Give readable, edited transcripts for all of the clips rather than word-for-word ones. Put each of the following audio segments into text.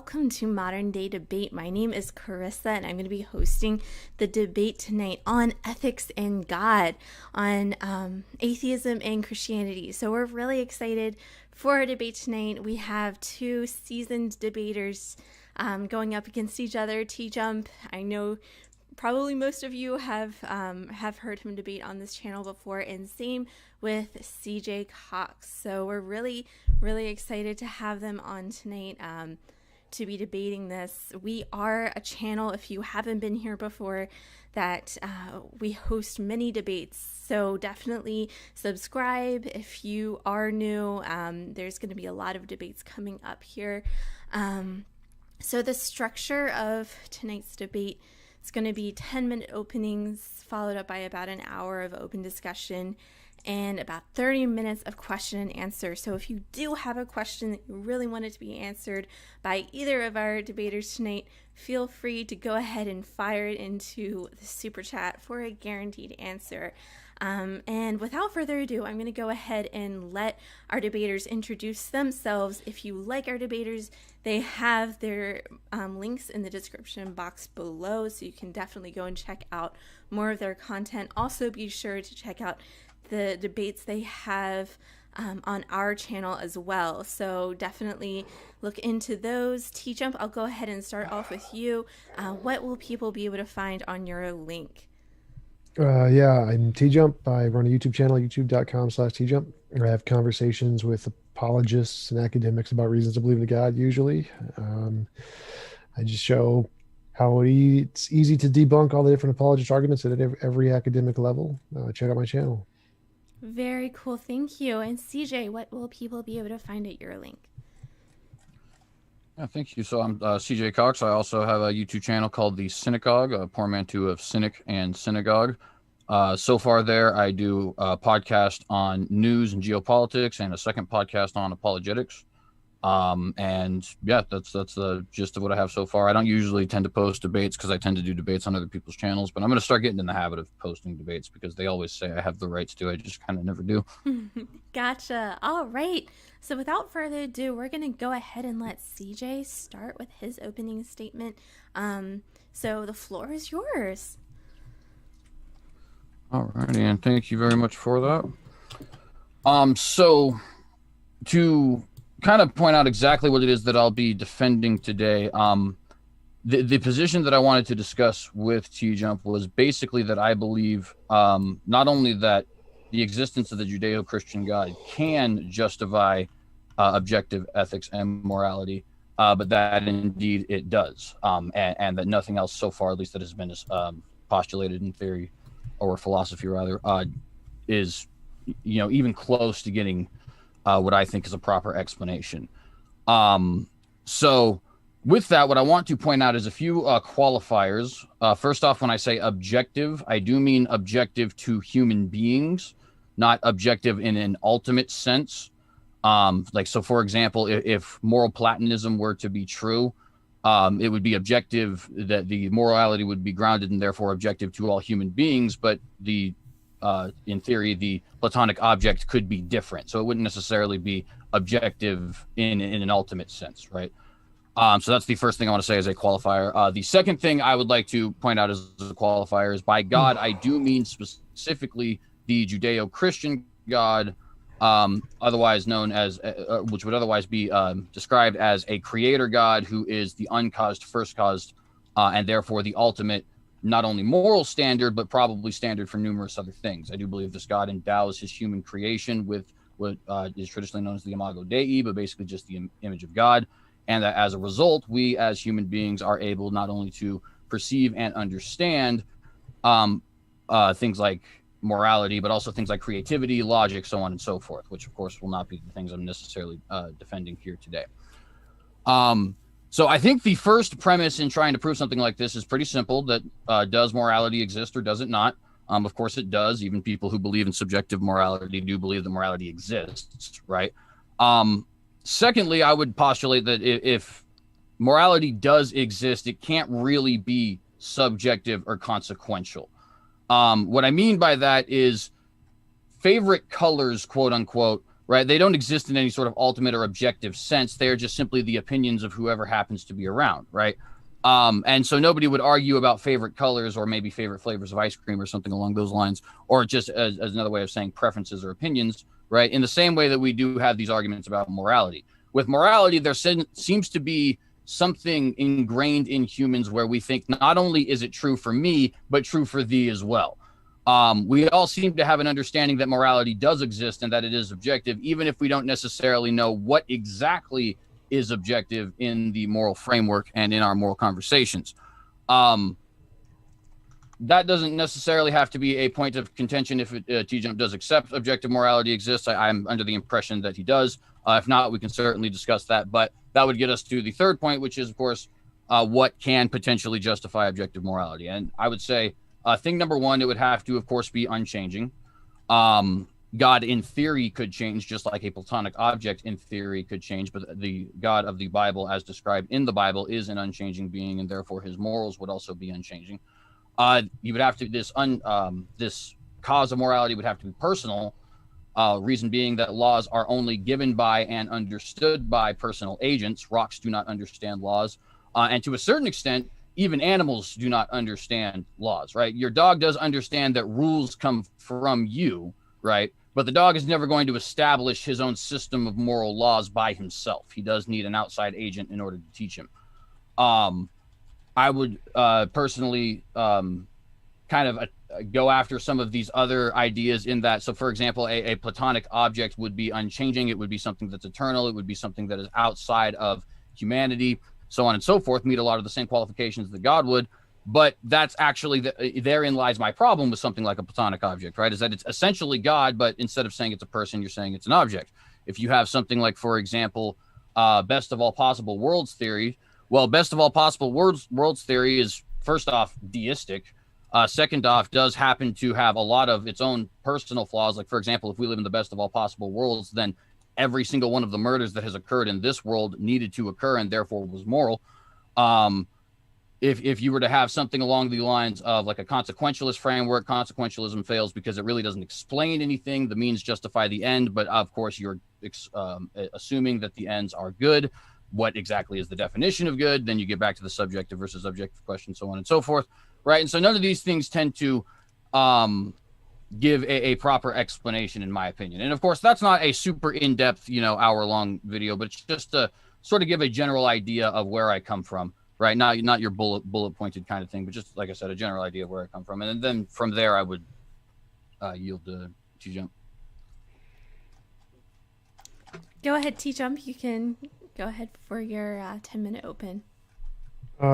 welcome to Modern Day Debate. My name is Carissa, and I'm going to be hosting the debate tonight on ethics and God, on atheism and Christianity. So we're really excited for our debate tonight. We have two seasoned debaters going up against each other. TJump, I know probably most of you have heard him debate on this channel before, and same with CJ Cox. So we're really excited to have them on tonight to be debating this. We are a channel, if you haven't been here before, that we host many debates. So definitely subscribe if you are new. There's going to be a lot of debates coming up here. So the structure of tonight's debate is going to be 10-minute openings, followed up by about an hour of open discussion, and about 30 minutes of question and answer. So if you do have a question that you really want it to be answered by either of our debaters tonight, feel free to go ahead and fire it into the super chat for a guaranteed answer. And without further ado, I'm going to go ahead and let our debaters introduce themselves. If you like our debaters, they have their links in the description box below, so you can definitely go and check out more of their content. Also, be sure to check out the debates they have on our channel as well. So definitely look into those. TJump, I'll go ahead and start off with you. What will people be able to find on your link? I'm TJump. I run a YouTube channel, youtube.com/TJump. I have conversations with apologists and academics about reasons to believe in God, usually. I just show how it's easy to debunk all the different apologist arguments at every academic level. Check out my channel. Very cool. Thank you. And CJ, what will people be able to find at your link? Yeah, thank you. So I'm CJ Cox. I also have a YouTube channel called The Synagogue, a portmanteau of cynic and synagogue. So far there, I do a podcast on news and geopolitics and a second podcast on apologetics. And yeah, that's the gist of what I have so far. I don't usually tend to post debates because I tend to do debates on other people's channels, but I'm going to start getting in the habit of posting debates because they always say I have the rights to. I just kind of never do. Gotcha. All right. So without further ado, we're going to go ahead and let CJ start with his opening statement. So the floor is yours. All righty, and thank you very much for that. So to kind of point out exactly what it is that I'll be defending today, the position that I wanted to discuss with TJump was basically that I believe not only that the existence of the Judeo-Christian God can justify objective ethics and morality, but that indeed it does, and that nothing else so far, at least that has been postulated in theory or philosophy rather, is even close to getting what I think is a proper explanation. So with that, what I want to point out is a few qualifiers. First off, when I say objective, I do mean objective to human beings, not objective in an ultimate sense. So for example, if moral Platonism were to be true, it would be objective, that the morality would be grounded and therefore objective to all human beings, but in theory, the Platonic object could be different. So it wouldn't necessarily be objective in an ultimate sense, right? So that's the first thing I want to say as a qualifier. The second thing I would like to point out as a qualifier is, by God, I do mean specifically the Judeo-Christian God, otherwise known as, which would otherwise be described as a creator God who is the uncaused first caused, and therefore the ultimate not only moral standard, but probably standard for numerous other things. I do believe this God endows his human creation with what is traditionally known as the imago Dei, but basically just the image of God. And that as a result, we as human beings are able not only to perceive and understand things like morality, but also things like creativity, logic, so on and so forth, which of course will not be the things I'm necessarily defending here today. So I think the first premise in trying to prove something like this is pretty simple, that does morality exist or does it not? Of course it does. Even people who believe in subjective morality do believe that morality exists, right? Secondly, I would postulate that if morality does exist, it can't really be subjective or consequential. What I mean by that is favorite colors, quote unquote, right? They don't exist in any sort of ultimate or objective sense. They are just simply the opinions of whoever happens to be around, right? And so nobody would argue about favorite colors or maybe favorite flavors of ice cream or something along those lines, or just as another way of saying preferences or opinions, right? In the same way that we do have these arguments about morality. With morality, there seems to be something ingrained in humans where we think not only is it true for me, but true for thee as well. We all seem to have an understanding that morality does exist and that it is objective, even if we don't necessarily know what exactly is objective in the moral framework and in our moral conversations. That doesn't necessarily have to be a point of contention if TJump does accept objective morality exists. I'm under the impression that he does. If not, we can certainly discuss that. But that would get us to the third point, which is, of course, what can potentially justify objective morality. And I would say thing number one, it would have to, of course, be unchanging. God, in theory, could change, just like a platonic object in theory could change. But the God of the Bible, as described in the Bible, is an unchanging being, and therefore his morals would also be unchanging. You would have to, this cause of morality would have to be personal. Reason being that laws are only given by and understood by personal agents. Rocks do not understand laws. And to a certain extent, even animals do not understand laws, right? Your dog does understand that rules come from you, right? But the dog is never going to establish his own system of moral laws by himself. He does need an outside agent in order to teach him. I would personally kind of go after some of these other ideas in that. So, for example, a platonic object would be unchanging. It would be something that's eternal. It would be something that is outside of humanity, so on and so forth, meet a lot of the same qualifications that God would. But that's actually, therein lies my problem with something like a platonic object, right? Is that it's essentially God, but instead of saying it's a person, you're saying it's an object. If you have something like, for example, best of all possible worlds theory, well, best of all possible worlds theory is, first off, deistic. Second off, does happen to have a lot of its own personal flaws. Like, for example, if we live in the best of all possible worlds, then every single one of the murders that has occurred in this world needed to occur and therefore was moral. If you were to have something along the lines of like a consequentialist framework, consequentialism fails because it really doesn't explain anything. The means justify the end, but of course you're assuming that the ends are good. What exactly is the definition of good? Then you get back to the subjective versus objective question, so on and so forth, right? And so none of these things tend to give a proper explanation, in my opinion. And of course, that's not a super in-depth, hour-long video, but it's just to sort of give a general idea of where I come from, right? Not your bullet-pointed kind of thing, but just, like I said, a general idea of where I come from. And then from there, I would yield to TJump. Go ahead, TJump. You can go ahead for your 10-minute open.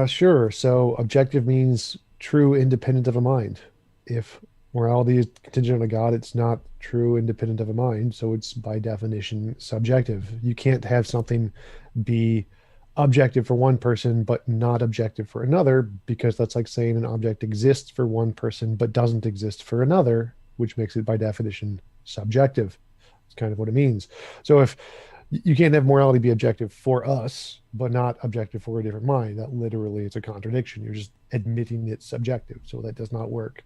Sure. So objective means true, independent of a mind. If morality is contingent on a God, it's not true, independent of a mind. So it's by definition subjective. You can't have something be objective for one person, but not objective for another, because that's like saying an object exists for one person, but doesn't exist for another, which makes it by definition subjective. It's kind of what it means. So if you can't have morality be objective for us, but not objective for a different mind, that literally it's a contradiction. You're just admitting it's subjective. So that does not work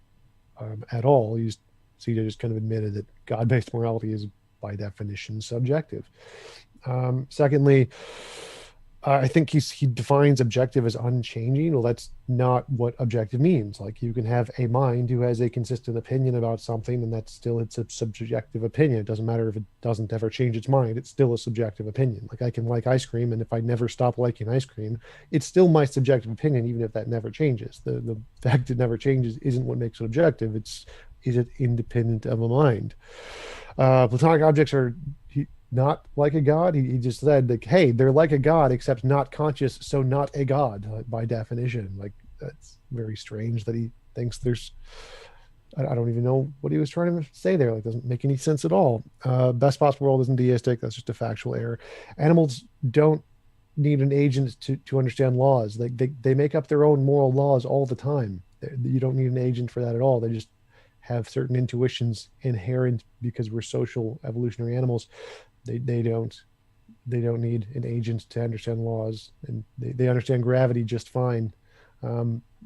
at all. CJ just kind of admitted that God-based morality is by definition subjective. Secondly, I think he defines objective as unchanging. Well, that's not what objective means. Like, you can have a mind who has a consistent opinion about something, and that's still, it's a subjective opinion. It doesn't matter if it doesn't ever change its mind. It's still a subjective opinion. Like, I can like ice cream, and if I never stop liking ice cream, it's still my subjective opinion, even if that never changes. The fact it never changes isn't what makes it objective. Is it independent of a mind? Platonic objects are not like a god. He just said, like, hey, they're like a god except not conscious, so not a god by definition. Like, that's very strange that he thinks there's, I don't even know what he was trying to say there. Like, doesn't make any sense at all. Best possible world isn't deistic. That's just a factual error. Animals don't need an agent to understand laws. They make up their own moral laws all the time. You don't need an agent for that at all. They just have certain intuitions inherent because we're social evolutionary animals. They don't need an agent to understand laws, and they understand gravity just fine.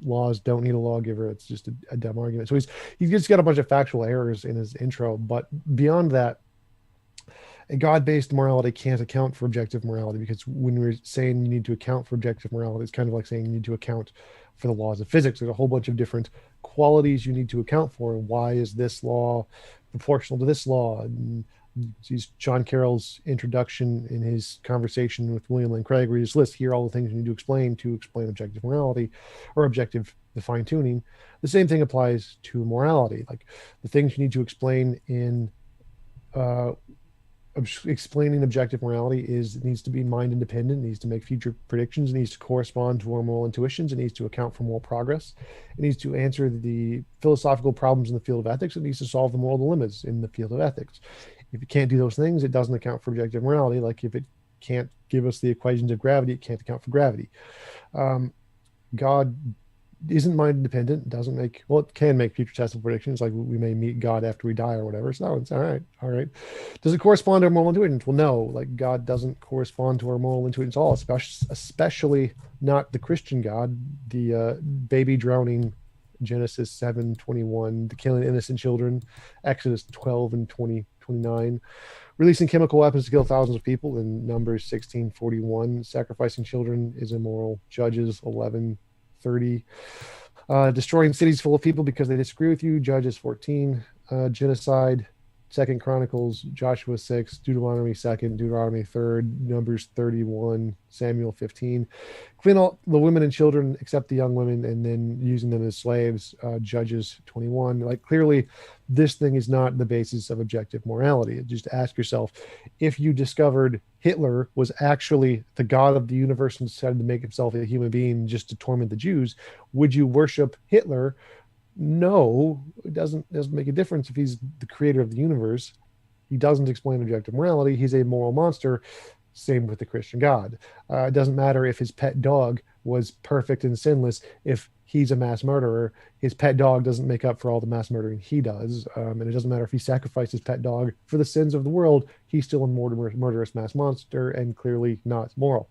Laws don't need a lawgiver. It's just a dumb argument. So he's just got a bunch of factual errors in his intro. But beyond that, A God-based morality can't account for objective morality, because when we're saying you need to account for objective morality, it's kind of like saying you need to account for the laws of physics. There's a whole bunch of different qualities you need to account for. And why is this law proportional to this law? And John Carroll's introduction in his conversation with William Lane Craig, where he just lists here all the things you need to explain objective morality or objective the fine tuning. The same thing applies to morality. Like the things you need to explain in explaining objective morality is it needs to be mind independent, it needs to make future predictions, it needs to correspond to our moral intuitions, it needs to account for moral progress, it needs to answer the philosophical problems in the field of ethics, it needs to solve the moral dilemmas in the field of ethics. If it can't do those things, it doesn't account for objective morality. Like if it can't give us the equations of gravity, it can't account for gravity. God isn't mind independent, doesn't make, well, it can make future testable predictions, like we may meet God after we die or whatever. So it's all right. Does it correspond to our moral intuitions? Well, no, like God doesn't correspond to our moral intuitions at all, especially not the Christian God, the baby drowning, Genesis 7:21, the killing innocent children, Exodus 12 and 29, releasing chemical weapons to kill thousands of people in Numbers 16:41, sacrificing children is immoral, Judges 11:30, destroying cities full of people because they disagree with you, Judges 14, genocide, 2 Chronicles, Joshua 6, Deuteronomy 2nd, Deuteronomy 3rd, Numbers 31, Samuel 15. Clean all the women and children except the young women, and then using them as slaves, Judges 21. Like clearly, this thing is not the basis of objective morality. Just ask yourself, if you discovered Hitler was actually the God of the universe and decided to make himself a human being just to torment the Jews, would you worship Hitler? No, it doesn't make a difference if he's the creator of the universe. He doesn't explain objective morality. He's a moral monster. Same with the Christian God. It doesn't matter if his pet dog was perfect and sinless. If he's a mass murderer, his pet dog doesn't make up for all the mass murdering he does. And it doesn't matter if he sacrificed his pet dog for the sins of the world. He's still a murderous mass monster and clearly not moral.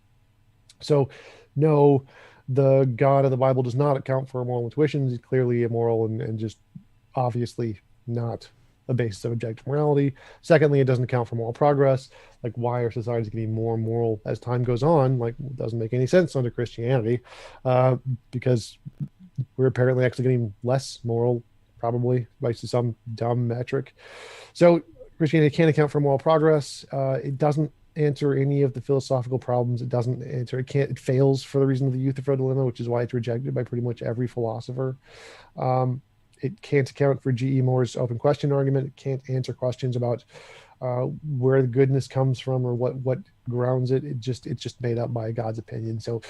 So, no, the God of the Bible does not account for moral intuitions. He's clearly immoral and just obviously not a basis of objective morality. Secondly, it doesn't account for moral progress. Like, why are societies getting more moral as time goes on? Like, it doesn't make any sense under Christianity, because we're apparently actually getting less moral, probably by some dumb metric. So Christianity can't account for moral progress. It doesn't answer any of the philosophical problems. It fails for the reason of the Euthyphro dilemma, which is why it's rejected by pretty much every philosopher. It can't account for G.E. Moore's open question argument. It can't answer questions about where the goodness comes from or what grounds it. It's just made up by God's opinion. So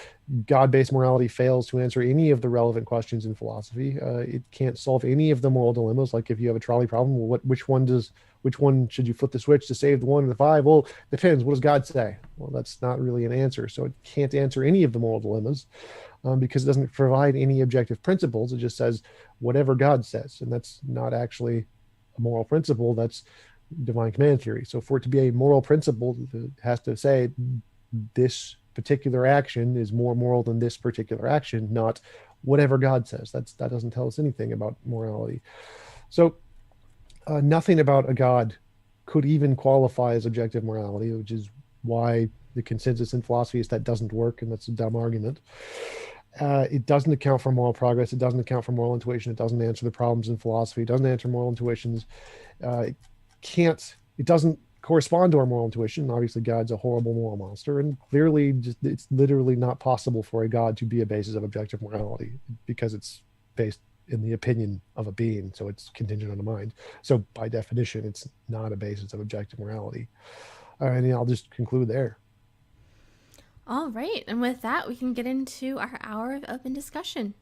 God-based morality fails to answer any of the relevant questions in philosophy. It can't solve any of the moral dilemmas. Like if you have a trolley problem, well, which one should you flip the switch to save the 1 and the 5? Well, depends. What does God say? Well, that's not really an answer. So it can't answer any of the moral dilemmas because it doesn't provide any objective principles. It just says whatever God says, and that's not actually a moral principle. That's divine command theory. So for it to be a moral principle, it has to say this particular action is more moral than this particular action, not whatever God says. That doesn't tell us anything about morality. So nothing about a God could even qualify as objective morality, which is why the consensus in philosophy is that doesn't work, and that's a dumb argument. It doesn't account for moral progress. It doesn't account for moral intuition. It doesn't answer the problems in philosophy. It doesn't answer moral intuitions. It doesn't correspond to our moral intuition. Obviously, God's a horrible moral monster, and clearly it's literally not possible for a God to be a basis of objective morality because it's based in the opinion of a being, so it's contingent on the mind. So by definition, it's not a basis of objective morality. And I'll just conclude there. All right, and with that, we can get into our hour of open discussion.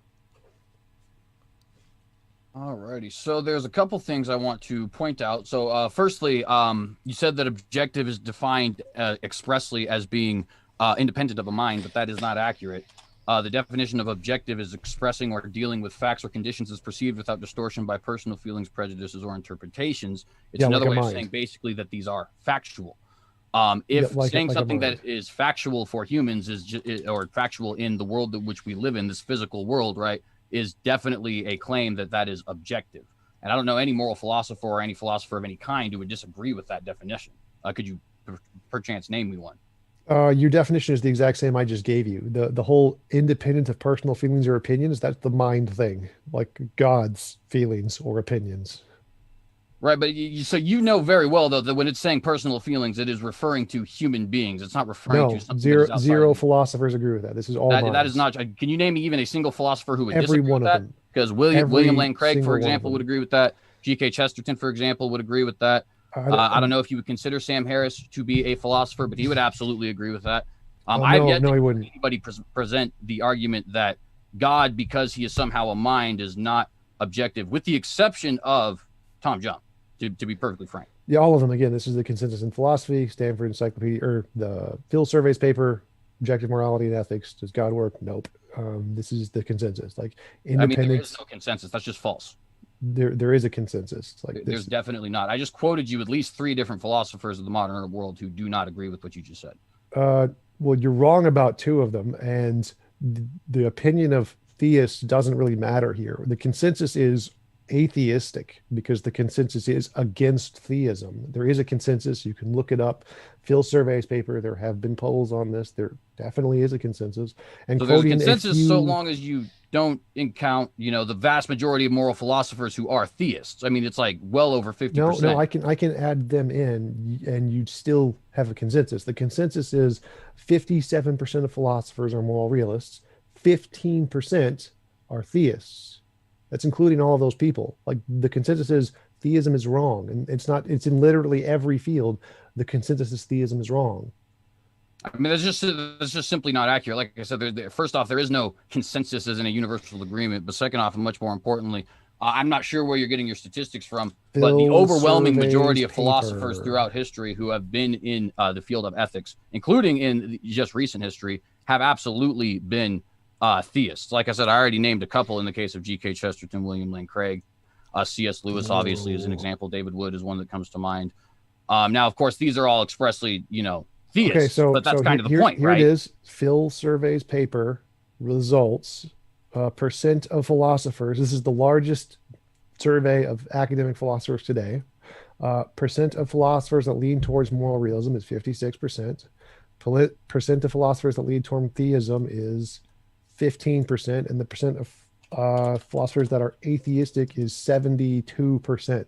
Alrighty, so there's a couple things I want to point out. So firstly, you said that objective is defined expressly as being independent of a mind, but that is not accurate. The definition of objective is expressing or dealing with facts or conditions as perceived without distortion by personal feelings, prejudices, or interpretations. It's another way of saying basically that these are factual. If saying something that is factual for humans or factual in the world in which we live in, this physical world, right, is definitely a claim that is objective. And I don't know any moral philosopher or any philosopher of any kind who would disagree with that definition. Could you perchance name me one. Your definition is the exact same I just gave you. The whole independent of personal feelings or opinions, that's the mind thing, like God's feelings or opinions. Right, but so you know very well though that when it's saying personal feelings, it is referring to human beings. It's not referring No, to something zero that is zero philosophers agree with that. This is all that is minds. not. Can you name me even a single philosopher who would Every disagree one with of that? them. Because William Every Lane Craig, for single one of example, would them. agree with that. G.K. Chesterton, for example, would agree with that. I don't know if you would consider Sam Harris to be a philosopher, but he would absolutely agree with that. I've yet to he hear wouldn't. anybody present the argument that God, because he is somehow a mind, is not objective, with the exception of TJump, to be perfectly frank. Yeah, all of them. Again, this is the consensus in philosophy, Stanford Encyclopedia, or the Phil Surveys paper, Objective Morality and Ethics. Does God work? Nope. This is the consensus. Like independence. I mean, there is no consensus. That's just false. There is a consensus. Like there's definitely not. I just quoted you at least 3 different philosophers of the modern world who do not agree with what you just said. Well, you're wrong about 2 of them, and the opinion of theists doesn't really matter here. The consensus is atheistic because the consensus is against theism. There is a consensus. You can look it up. Phil Survey's paper. There have been polls on this. There definitely is a consensus. And so there's a consensus so long as you don't count, the vast majority of moral philosophers who are theists. I mean, it's like well over 50%. No, I can add them in, and you'd still have a consensus. The consensus is 57% of philosophers are moral realists, 15% are theists. That's including all of those people. Like the consensus is theism is wrong, and it's not. It's in literally every field. The consensus is theism is wrong. I mean, that's just simply not accurate. Like I said, first off, there is no consensus as in a universal agreement. But second off, and much more importantly, I'm not sure where you're getting your statistics from, but the overwhelming majority of philosophers throughout history who have been in the field of ethics, including in just recent history, have absolutely been theists. Like I said, I already named a couple in the case of G.K. Chesterton, William Lane Craig, C.S. Lewis, obviously, is an example. David Wood is one that comes to mind. Now, of course, these are all expressly, theists, but that's kind of the point, right? Here it is. Phil Survey's paper results, percent of philosophers. This is the largest survey of academic philosophers today. Percent of philosophers that lean towards moral realism is 56%. Percent of philosophers that lean toward theism is 15%, and the percent of philosophers that are atheistic is 72%.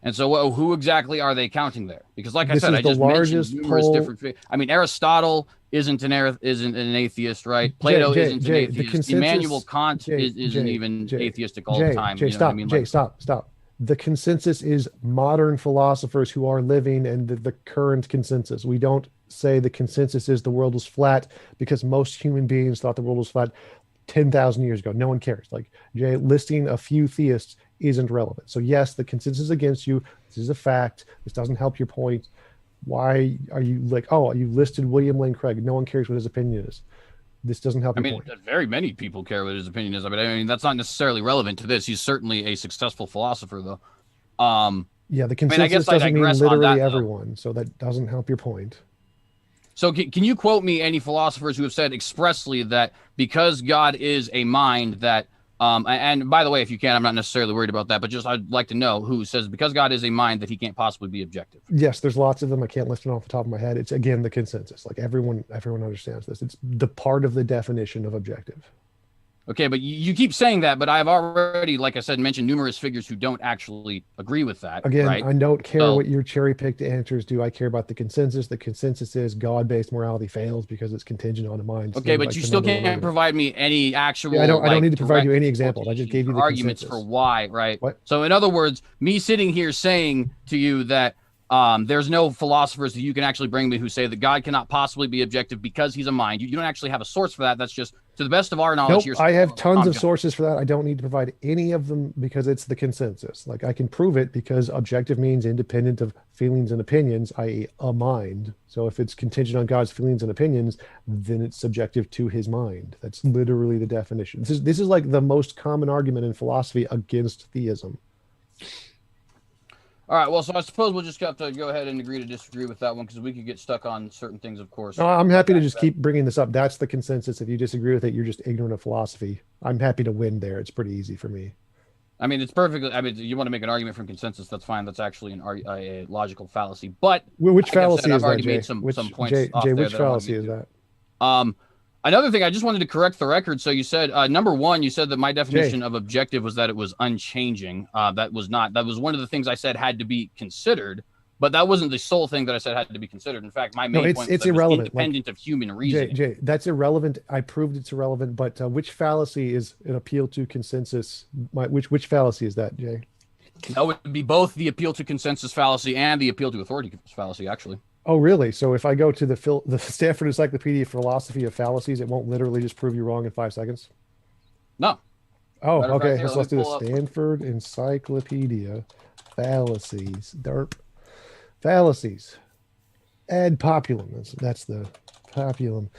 And so who exactly are they counting there? Because like I said, I just mentioned numerous different. I mean, Aristotle isn't an atheist, right? Plato isn't an atheist. Immanuel Kant isn't even atheistic all the time. Stop. The consensus is modern philosophers who are living, and the current consensus. We don't say the consensus is the world was flat because most human beings thought the world was flat 10,000 years ago. No one cares. Like Jay, listing a few theists isn't relevant. So yes, the consensus is against you. This is a fact. This doesn't help your point. Why are you like, oh, you listed William Lane Craig? No one cares what his opinion is. This doesn't help your point. Very many people care what his opinion is. I mean, that's not necessarily relevant to this. He's certainly a successful philosopher, though. Yeah, the consensus doesn't mean literally everyone, so that doesn't help your point. So can you quote me any philosophers who have said expressly that because God is a mind that, and by the way, if you can, I'm not necessarily worried about that, but just I'd like to know who says because God is a mind that he can't possibly be objective. Yes, there's lots of them. I can't list them off the top of my head. It's, again, the consensus. Like everyone understands this. It's the part of the definition of objective. Okay, but you keep saying that, but I've already, like I said, mentioned numerous figures who don't actually agree with that. Again, right? I don't care what your cherry-picked answers do. I care about the consensus. The consensus is God-based morality fails because it's contingent on a mind. Okay, but you still can't provide me any actual. Yeah, I don't need to provide you any examples. I just gave you the arguments consensus. For why, right? What? So, in other words, me sitting here saying to you that there's no philosophers that you can actually bring me who say that God cannot possibly be objective because he's a mind. You don't actually have a source for that. That's just to the best of our knowledge. Nope, I have tons of sources for that. I don't need to provide any of them because it's the consensus. Like I can prove it because objective means independent of feelings and opinions, i.e. a mind. So if it's contingent on God's feelings and opinions, then it's subjective to his mind. That's literally the definition. This is like the most common argument in philosophy against theism. All right, well, so I suppose we'll just have to go ahead and agree to disagree with that one because we could get stuck on certain things, of course. No, I'm happy to just keep bringing this up. That's the consensus. If you disagree with it, you're just ignorant of philosophy. I'm happy to win there. It's pretty easy for me. I mean, it's perfectly. I mean, you want to make an argument from consensus, that's fine. That's actually a logical fallacy. But Which fallacy I've is already that, made Jay? some Which, points Jay, off Jay, there which that I want to fallacy get is to. that? Another thing, I just wanted to correct the record. So you said number one, you said that my definition Jay. of objective was that it was unchanging. That was not. That was one of the things I said had to be considered, but that wasn't the sole thing that I said had to be considered. In fact, my main point was it's that it was irrelevant. independent of human reasoning. Jay, that's irrelevant. I proved it's irrelevant. But which fallacy is an appeal to consensus? Which fallacy is that, Jay? That would be both the appeal to consensus fallacy and the appeal to authority fallacy, actually. Oh, really? So if I go to the Stanford Encyclopedia Philosophy of Fallacies, it won't literally just prove you wrong in 5 seconds? No. Oh, Matter of okay. fact, here, So let's do the pull up. Stanford Encyclopedia Fallacies. Derp. Fallacies. Ad populum. That's the populum.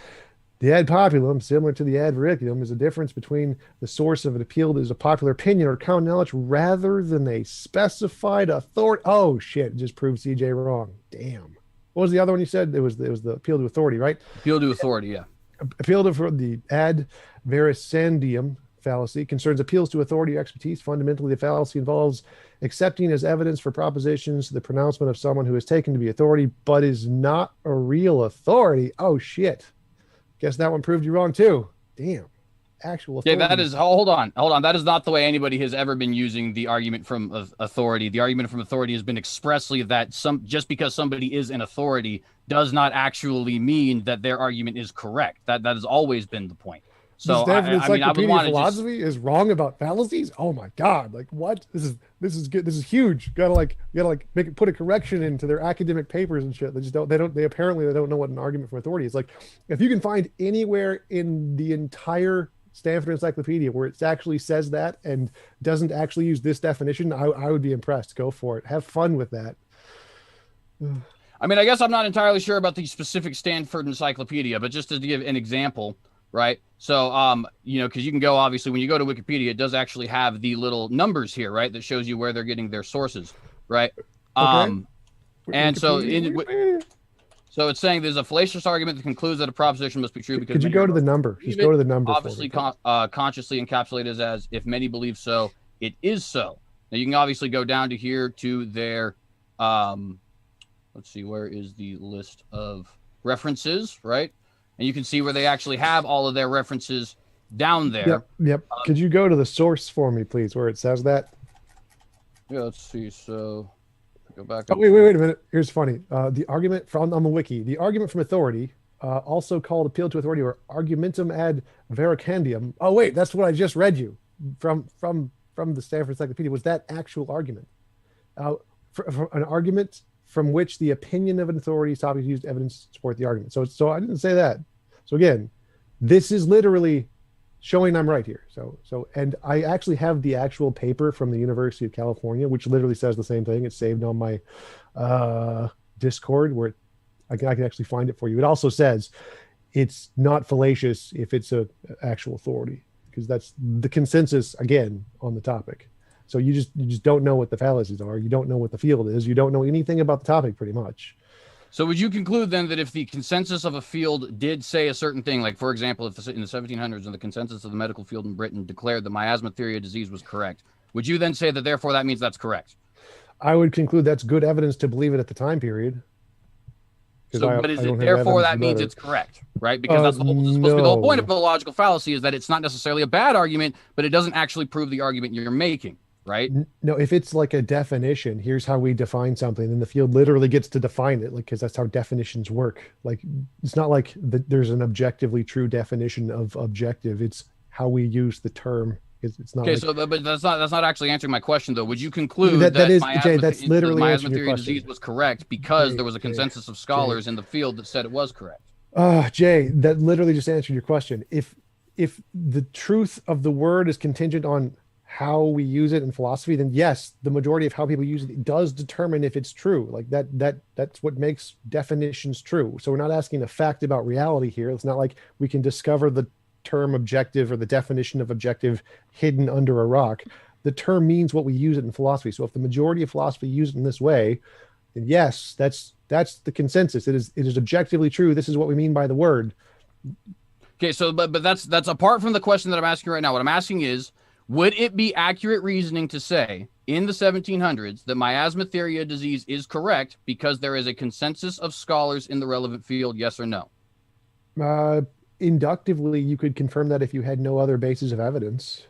The ad populum, similar to the ad vericulatum, is a difference between the source of an appeal that is a popular opinion or common knowledge rather than a specified authority. Oh, shit. Just proved CJ wrong. Damn. What was the other one you said? It was the appeal to authority, right? Appeal to authority, yeah. Appeal to the ad vericendium fallacy concerns appeals to authority or expertise. Fundamentally, the fallacy involves accepting as evidence for propositions the pronouncement of someone who is taken to be authority but is not a real authority. Oh, shit. Guess that one proved you wrong, too. Damn. Actual authority. Yeah, that is. Hold on. That is not the way anybody has ever been using the argument from authority. The argument from authority has been expressly that just because somebody is an authority does not actually mean that their argument is correct. That has always been the point. So the Stanford Encyclopedia Philosophy is wrong about fallacies. Oh my God! Like what? This is good. This is huge. Gotta put a correction into their academic papers and shit. They apparently don't know what an argument for authority is. Like, if you can find anywhere in the entire Stanford Encyclopedia where it actually says that and doesn't actually use this definition, I would be impressed. Go for it. Have fun with that. I mean, I guess I'm not entirely sure about the specific Stanford Encyclopedia, but just to give an example, right? So, because you can go, obviously, when you go to Wikipedia, it does actually have the little numbers here, right? That shows you where they're getting their sources, right? Okay. And so so it's saying there's a fallacious argument that concludes that a proposition must be true because could you go to the number? Just go to the number. Obviously, consciously encapsulated as if many believe so, it is so. Now you can obviously go down to here to their, let's see, where is the list of references, right? And you can see where they actually have all of their references down there. Yep. Could you go to the source for me, please, where it says that? Yeah, let's see. So go back. Oh, wait a minute. Here's funny. The argument on the wiki, the argument from authority, also called appeal to authority or argumentum ad vericandium. Oh, wait, that's what I just read you from the Stanford Encyclopedia. Was that actual argument? For an argument from which the opinion of an authority's topic used evidence to support the argument. So I didn't say that. So again, this is literally showing I'm right here. And I actually have the actual paper from the University of California, which literally says the same thing. It's saved on my Discord where I can actually find it for you. It also says it's not fallacious if it's a actual authority, because that's the consensus again on the topic. So you just don't know what the fallacies are. You don't know what the field is. You don't know anything about the topic pretty much. So would you conclude then that if the consensus of a field did say a certain thing, like for example, if in the 1700s and the consensus of the medical field in Britain declared the miasma theory of disease was correct, would you then say that therefore that means that's correct? I would conclude that's good evidence to believe it at the time period. So, but is it therefore that means it's correct, right? Because that's supposed to be the whole point of a logical fallacy, is that it's not necessarily a bad argument, but it doesn't actually prove the argument you're making. Right? No, if it's like a definition, here's how we define something, then the field literally gets to define it, like, because that's how definitions work. Like, it's not like there's an objectively true definition of objective. It's how we use the term. It's not. Okay, like, but that's not actually answering my question, though. Would you conclude that is, miasma, Jay, that's literally the miasma answering your theory of question. disease was correct because there was a consensus of scholars in the field that said it was correct? Jay, that literally just answered your question. If the truth of the word is contingent on how we use it in philosophy, then yes, the majority of how people use it does determine if it's true. Like that's what makes definitions true. So we're not asking a fact about reality here. It's not like we can discover the term objective or the definition of objective hidden under a rock. The term means what we use it in philosophy. So if the majority of philosophy use it in this way, then yes, that's the consensus. It is objectively true. This is what we mean by the word. Okay, so but that's apart from the question that I'm asking right now. What I'm asking is, Would it be accurate reasoning to say in the 1700s that miasmatheria disease is correct because there is a consensus of scholars in the relevant field? Yes or no? Inductively, you could confirm that if you had no other basis of evidence.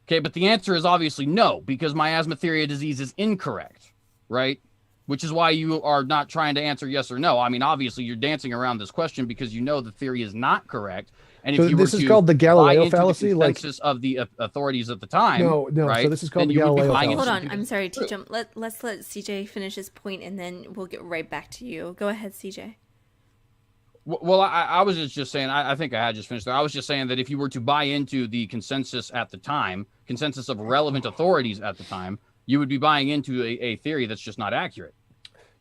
Okay, but the answer is obviously no, because miasmatheria disease is incorrect, right? Which is why you are not trying to answer yes or no. I mean, obviously, you're dancing around this question because you know the theory is not correct. And if So you this were is to called the buy Galileo into fallacy, the like consensus of the authorities at the time, no. right, So this is called then the you would be Galileo buying fallacy. Hold into on, I'm sorry, True. TJump. Let's let CJ finish his point, and then we'll get right back to you. Go ahead, CJ. Well, I was just saying, I think I had just finished there. I was just saying that if you were to buy into the consensus at the time, consensus of relevant authorities at the time, you would be buying into a theory that's just not accurate.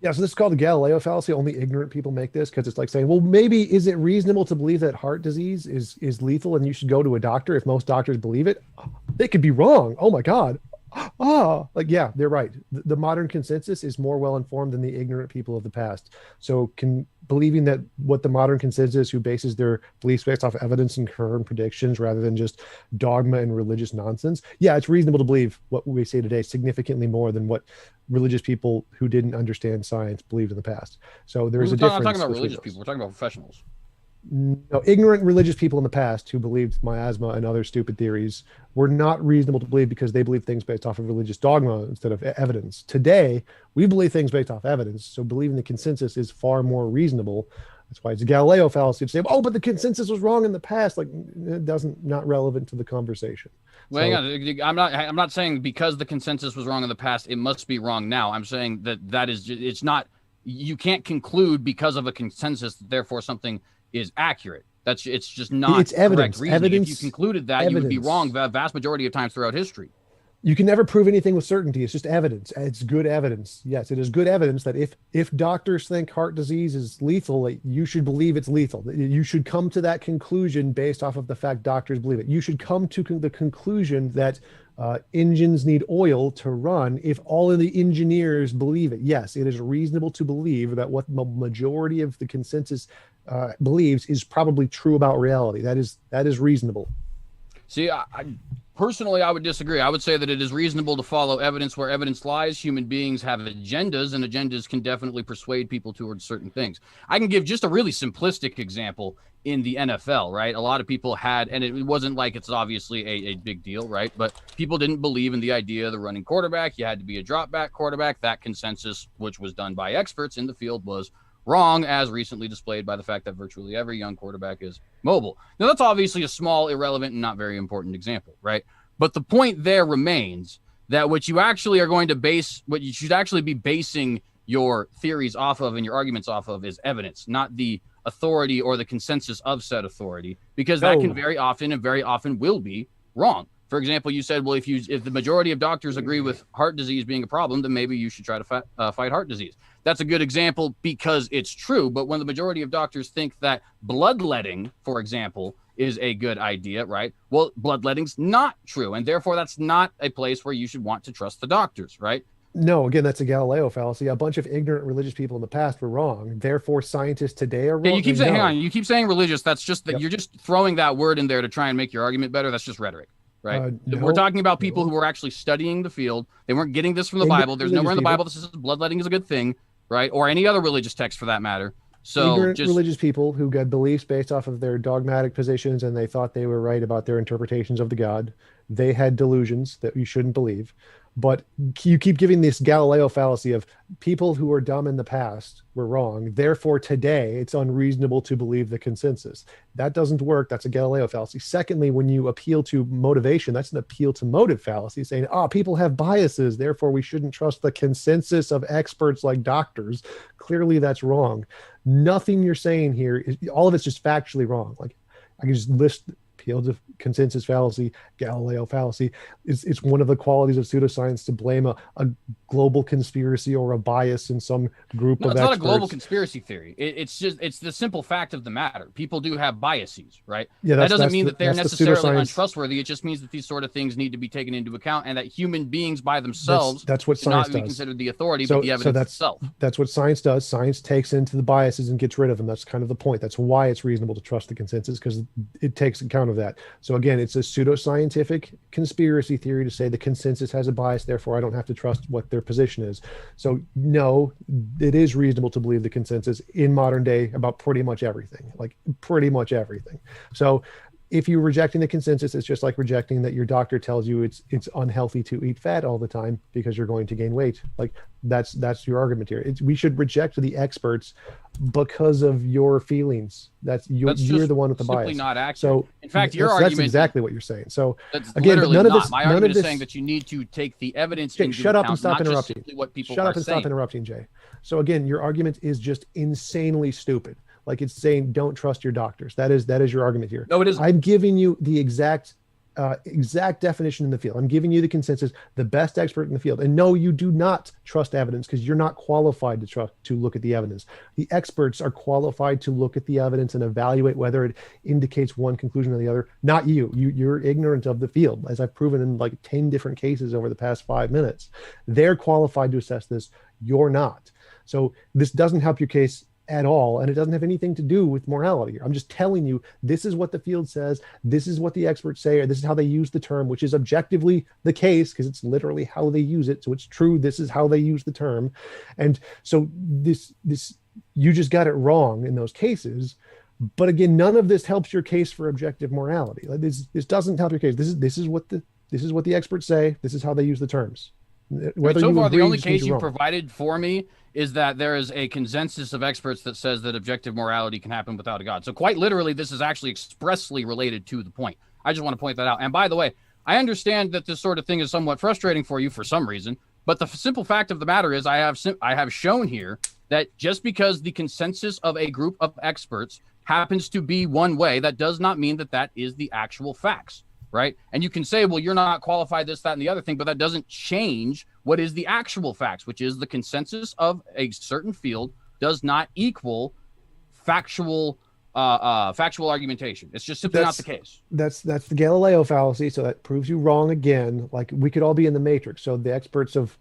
Yeah, so this is called the Galileo fallacy. Only ignorant people make this because it's like saying, well, maybe is it reasonable to believe that heart disease is lethal and you should go to a doctor if most doctors believe it? They could be wrong. Oh my God. Like, yeah, they're right. The modern consensus is more well informed than the ignorant people of the past. So believing that what the modern consensus, who bases their beliefs based off evidence and current predictions rather than just dogma and religious nonsense, yeah, it's reasonable to believe what we say today significantly more than what religious people who didn't understand science believed in the past. So there's a difference. I'm talking about between religious those. people. We're talking about professionals. No, ignorant religious people in the past who believed miasma and other stupid theories were not reasonable to believe because they believed things based off of religious dogma instead of evidence. Today, we believe things based off evidence, so believing the consensus is far more reasonable. That's why it's a Galileo fallacy to say, oh, but the consensus was wrong in the past. Like, it not relevant to the conversation. Well, hang on. I'm not saying because the consensus was wrong in the past, it must be wrong now. I'm saying that is just, it's not. You can't conclude because of a consensus that therefore something is accurate. It's just not it's evidence. Correct reasoning. Evidence. If you concluded that, you would be wrong the vast majority of times throughout history. You can never prove anything with certainty. It's just evidence. It's good evidence. Yes, it is good evidence that if doctors think heart disease is lethal, you should believe it's lethal. You should come to that conclusion based off of the fact doctors believe it. You should come to the conclusion that engines need oil to run if all of the engineers believe it. Yes, it is reasonable to believe that what the majority of the consensus believes is probably true about reality. That is reasonable. See, personally, I would disagree. I would say that it is reasonable to follow evidence where evidence lies. Human beings have agendas, and agendas can definitely persuade people towards certain things. I can give just a really simplistic example in the NFL, right? A lot of people had, and it wasn't like it's obviously a big deal, right? But people didn't believe in the idea of the running quarterback. You had to be a drop back quarterback. That consensus, which was done by experts in the field, was wrong, as recently displayed by the fact that virtually every young quarterback is mobile. Now, that's obviously a small, irrelevant, and not very important example, right? But the point there remains that what you actually are going to base, what you should actually be basing your theories off of and your arguments off of is evidence, not the authority or the consensus of said authority, because that can very often will be wrong. For example, you said, well, if the majority of doctors agree with heart disease being a problem, then maybe you should try to fight heart disease. That's a good example because it's true. But when the majority of doctors think that bloodletting, for example, is a good idea, right? Well, bloodletting's not true. And therefore, that's not a place where you should want to trust the doctors, right? No, again, that's a Galileo fallacy. A bunch of ignorant religious people in the past were wrong. Therefore, scientists today are wrong. Yeah, you keep saying, no. hang on, you keep saying religious. That's just that You're just throwing that word in there to try and make your argument better. That's just rhetoric, right? We're talking about people who were actually studying the field. They weren't getting this from the Bible. There's nowhere in the Bible that says bloodletting is a good thing, right? Or any other religious text for that matter. So ignorant religious people who got beliefs based off of their dogmatic positions and they thought they were right about their interpretations of the God. They had delusions that you shouldn't believe. But you keep giving this Galileo fallacy of people who were dumb in the past were wrong. Therefore, today it's unreasonable to believe the consensus. That doesn't work. That's a Galileo fallacy. Secondly, when you appeal to motivation, that's an appeal to motive fallacy, saying, people have biases. Therefore, we shouldn't trust the consensus of experts like doctors. Clearly, that's wrong. Nothing you're saying here all of it's just factually wrong. Like I can just list appeal to consensus fallacy, Galileo fallacy. It's one of the qualities of pseudoscience to blame a global conspiracy or a bias in some group of experts. It's not a global conspiracy theory. It's the simple fact of the matter. People do have biases, right? Yeah, that doesn't mean that they're necessarily untrustworthy. It just means that these sort of things need to be taken into account and that human beings by themselves that's what science not be does. Considered the authority, but the evidence itself. That's what science does. Science takes into the biases and gets rid of them. That's kind of the point. That's why it's reasonable to trust the consensus, because it takes account of of that. So again, it's a pseudoscientific conspiracy theory to say the consensus has a bias, therefore I don't have to trust what their position is. So no, it is reasonable to believe the consensus in modern day about pretty much everything, like pretty much everything. So if you're rejecting the consensus, it's just like rejecting that your doctor tells you it's unhealthy to eat fat all the time because you're going to gain weight. Like that's your argument here. We should reject the experts because of your feelings. You're the one with the bias. Not accurate. So in fact, your argument, that's exactly what you're saying. So that's again, literally none of not. this. My None argument of this, is saying that you need to take the evidence Jay, into shut up account, and stop not interrupting. just simply what people Shut are up and saying. stop interrupting, Jay. So again, your argument is just insanely stupid. Like it's saying don't trust your doctors. That is your argument here. No, it isn't. I'm giving you the exact definition in the field. I'm giving you the consensus, the best expert in the field. And no, you do not trust evidence because you're not qualified to look at the evidence. The experts are qualified to look at the evidence and evaluate whether it indicates one conclusion or the other. Not you. You're ignorant of the field, as I've proven in like 10 different cases over the past 5 minutes. They're qualified to assess this. You're not. So this doesn't help your case at all, and it doesn't have anything to do with morality. I'm just telling you, this is what the field says, this is what the experts say, or this is how they use the term, which is objectively the case because it's literally how they use it. So it's true, this is how they use the term. And so this you just got it wrong in those cases. But again, none of this helps your case for objective morality. Like this doesn't help your case. This is what the experts say, this is how they use the terms. Whether so far, the only case you provided for me is that there is a consensus of experts that says that objective morality can happen without a God. So quite literally, this is actually expressly related to the point. I just want to point that out. And by the way, I understand that this sort of thing is somewhat frustrating for you for some reason, but the simple fact of the matter is I have shown here that just because the consensus of a group of experts happens to be one way, that does not mean that that is the actual facts. Right. And you can say, well, you're not qualified, this, that, and the other thing, but that doesn't change what is the actual facts, which is the consensus of a certain field does not equal factual argumentation. It's just simply not the case. That's the Galileo fallacy. So that proves you wrong again. Like we could all be in the matrix. So the experts of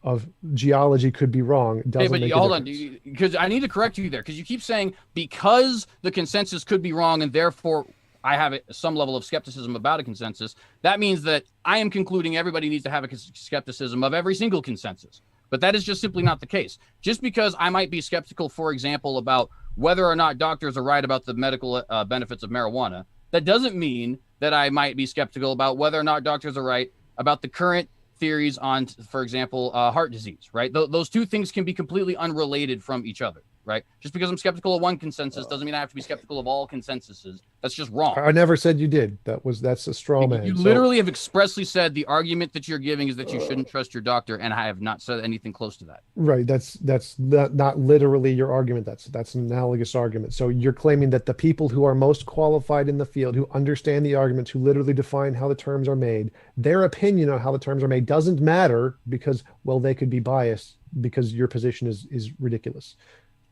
geology could be wrong. It doesn't make hold on, because I need to correct you there, because you keep saying because the consensus could be wrong and therefore I have some level of skepticism about a consensus. That means that I am concluding everybody needs to have a skepticism of every single consensus. But that is just simply not the case. Just because I might be skeptical, for example, about whether or not doctors are right about the medical benefits of marijuana, that doesn't mean that I might be skeptical about whether or not doctors are right about the current theories on, for example, heart disease, right? Those two things can be completely unrelated from each other. Right? Just because I'm skeptical of one consensus doesn't mean I have to be skeptical of all consensuses. That's just wrong. I never said you did. That's a straw man. You literally have expressly said the argument that you're giving is that you shouldn't trust your doctor, and I have not said anything close to that. Right. That's not literally your argument. That's an analogous argument. So you're claiming that the people who are most qualified in the field, who understand the arguments, who literally define how the terms are made, their opinion on how the terms are made doesn't matter because, well, they could be biased because your position is ridiculous.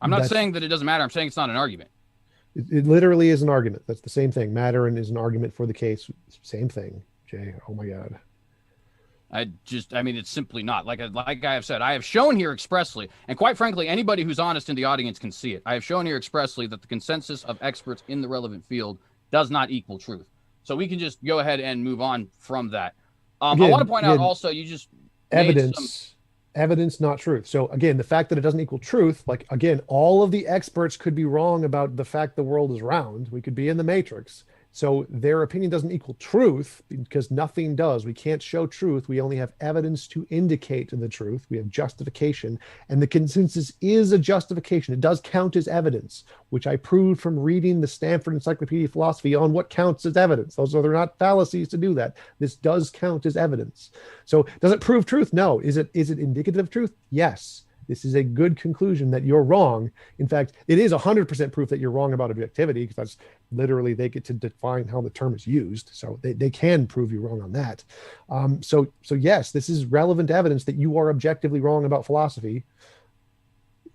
I'm not saying that it doesn't matter. I'm saying it's not an argument. It literally is an argument. That's the same thing. Matter and is an argument for the case. Same thing, Jay. Oh my God. It's simply not. Like I have said, I have shown here expressly, and quite frankly, anybody who's honest in the audience can see it. I have shown here expressly that the consensus of experts in the relevant field does not equal truth. So we can just go ahead and move on from that. I want to point out also, you just evidence, not truth. So again, the fact that it doesn't equal truth, like again, all of the experts could be wrong about the fact the world is round. We could be in the matrix. So their opinion doesn't equal truth because nothing does. We can't show truth. We only have evidence to indicate the truth. We have justification, and the consensus is a justification. It does count as evidence, which I proved from reading the Stanford Encyclopedia of Philosophy on what counts as evidence. Those are not fallacies to do that. This does count as evidence. So does it prove truth? No. Is it indicative of truth? Yes. This is a good conclusion that you're wrong. In fact, it is 100% proof that you're wrong about objectivity, because that's literally, they get to define how the term is used. So they can prove you wrong on that. So yes, this is relevant evidence that you are objectively wrong about philosophy.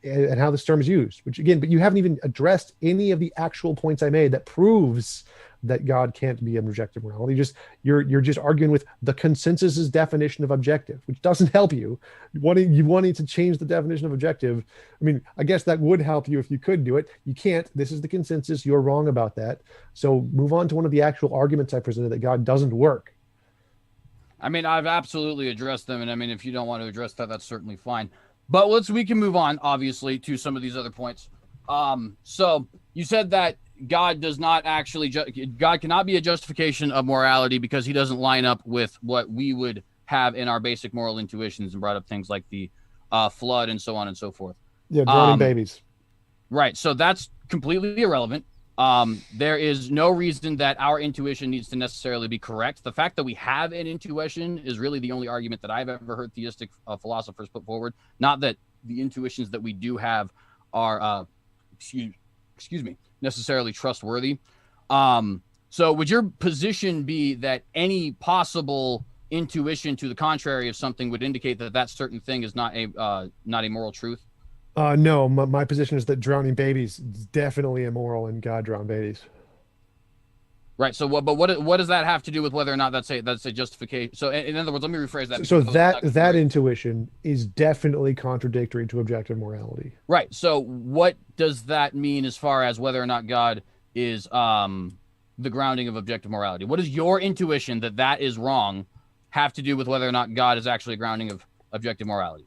and how this term is used, which again, but you haven't even addressed any of the actual points I made that proves that God can't be an objective morality. You're just arguing with the consensus's definition of objective, which doesn't help you. Wanting to change the definition of objective. I mean, I guess that would help you if you could do it. You can't. This is the consensus. You're wrong about that. So move on to one of the actual arguments I presented that God doesn't work. I mean, I've absolutely addressed them, and I mean, if you don't want to address that, that's certainly fine. But we can move on, obviously, to some of these other points. So you said that God does not actually, God cannot be a justification of morality because he doesn't line up with what we would have in our basic moral intuitions, and brought up things like the flood and so on and so forth. Yeah, drowning babies. Right. So that's completely irrelevant. There is no reason that our intuition needs to necessarily be correct. The fact that we have an intuition is really the only argument that I've ever heard theistic philosophers put forward. Not that the intuitions that we do have are, excuse me, necessarily trustworthy. So would your position be that any possible intuition to the contrary of something would indicate that that certain thing is not a moral truth? No, my position is that drowning babies is definitely immoral, and God drowned babies. Right. So what does that have to do with whether or not that's a justification? So in other words, let me rephrase that. So that intuition is definitely contradictory to objective morality. Right. So what does that mean as far as whether or not God is the grounding of objective morality? What does your intuition that is wrong have to do with whether or not God is actually a grounding of objective morality?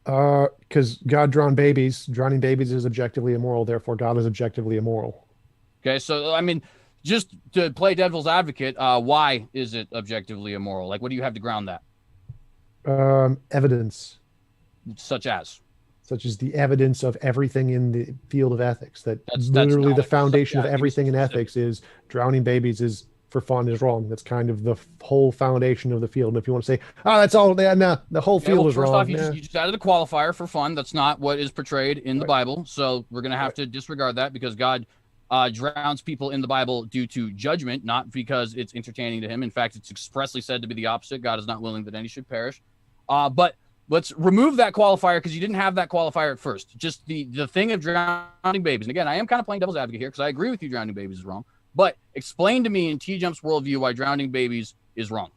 Because God drowned babies. Drowning babies is objectively immoral. Therefore, God is objectively immoral. Okay. So, I mean, just to play devil's advocate, why is it objectively immoral? Like, what do you have to ground that? Evidence. Such as the evidence of everything in the field of ethics. That's literally the foundation of everything in ethics is drowning babies is for fun is wrong. That's kind of the whole foundation of the field. And if you want to say, oh, that's all, no, the whole field is wrong. First off, you just added a qualifier for fun. That's not what is portrayed in the Bible. So we're going to have to disregard that because God drowns people in the Bible due to judgment, not because it's entertaining to him. In fact, it's expressly said to be the opposite. God is not willing that any should perish. But let's remove that qualifier because you didn't have that qualifier at first. Just the thing of drowning babies. And again, I am kind of playing devil's advocate here because I agree with you drowning babies is wrong. But explain to me in TJump's worldview why drowning babies is wrong.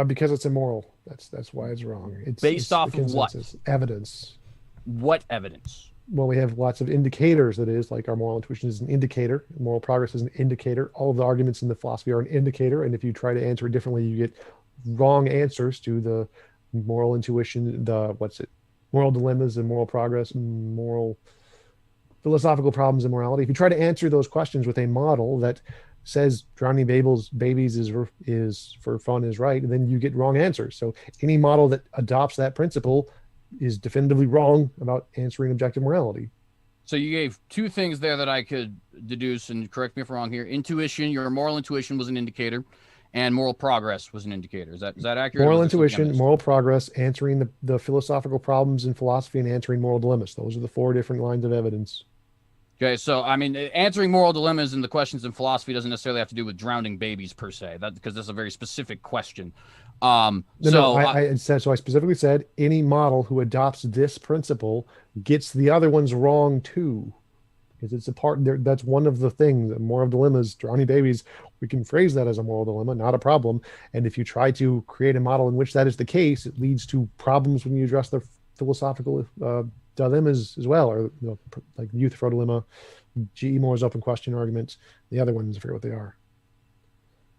Because it's immoral. That's why it's wrong. It's based off of what? Evidence. What evidence? Well, we have lots of indicators. That is, like our moral intuition is an indicator. Moral progress is an indicator. All of the arguments in the philosophy are an indicator. And if you try to answer it differently, you get wrong answers to the moral intuition, moral dilemmas and moral progress, moral philosophical problems and morality. If you try to answer those questions with a model that says drowning babies is for fun is right, and then you get wrong answers. So any model that adopts that principle is definitively wrong about answering objective morality. So you gave two things there that I could deduce, and correct me if I'm wrong here. Intuition, your moral intuition was an indicator, and moral progress was an indicator. Is that accurate? Moral intuition, moral progress, answering the philosophical problems in philosophy, and answering moral dilemmas. Those are the four different lines of evidence. Okay, so I mean, answering moral dilemmas and the questions in philosophy doesn't necessarily have to do with drowning babies per se. Because that's a very specific question. I specifically said any model who adopts this principle gets the other ones wrong too, because it's a part there. That's one of the things. Moral dilemmas, drowning babies. We can phrase that as a moral dilemma, not a problem. And if you try to create a model in which that is the case, it leads to problems when you address the philosophical dilemmas as well, or like the Euthyphro dilemma, G.E. Moore's open question arguments. The other ones, I forget what they are.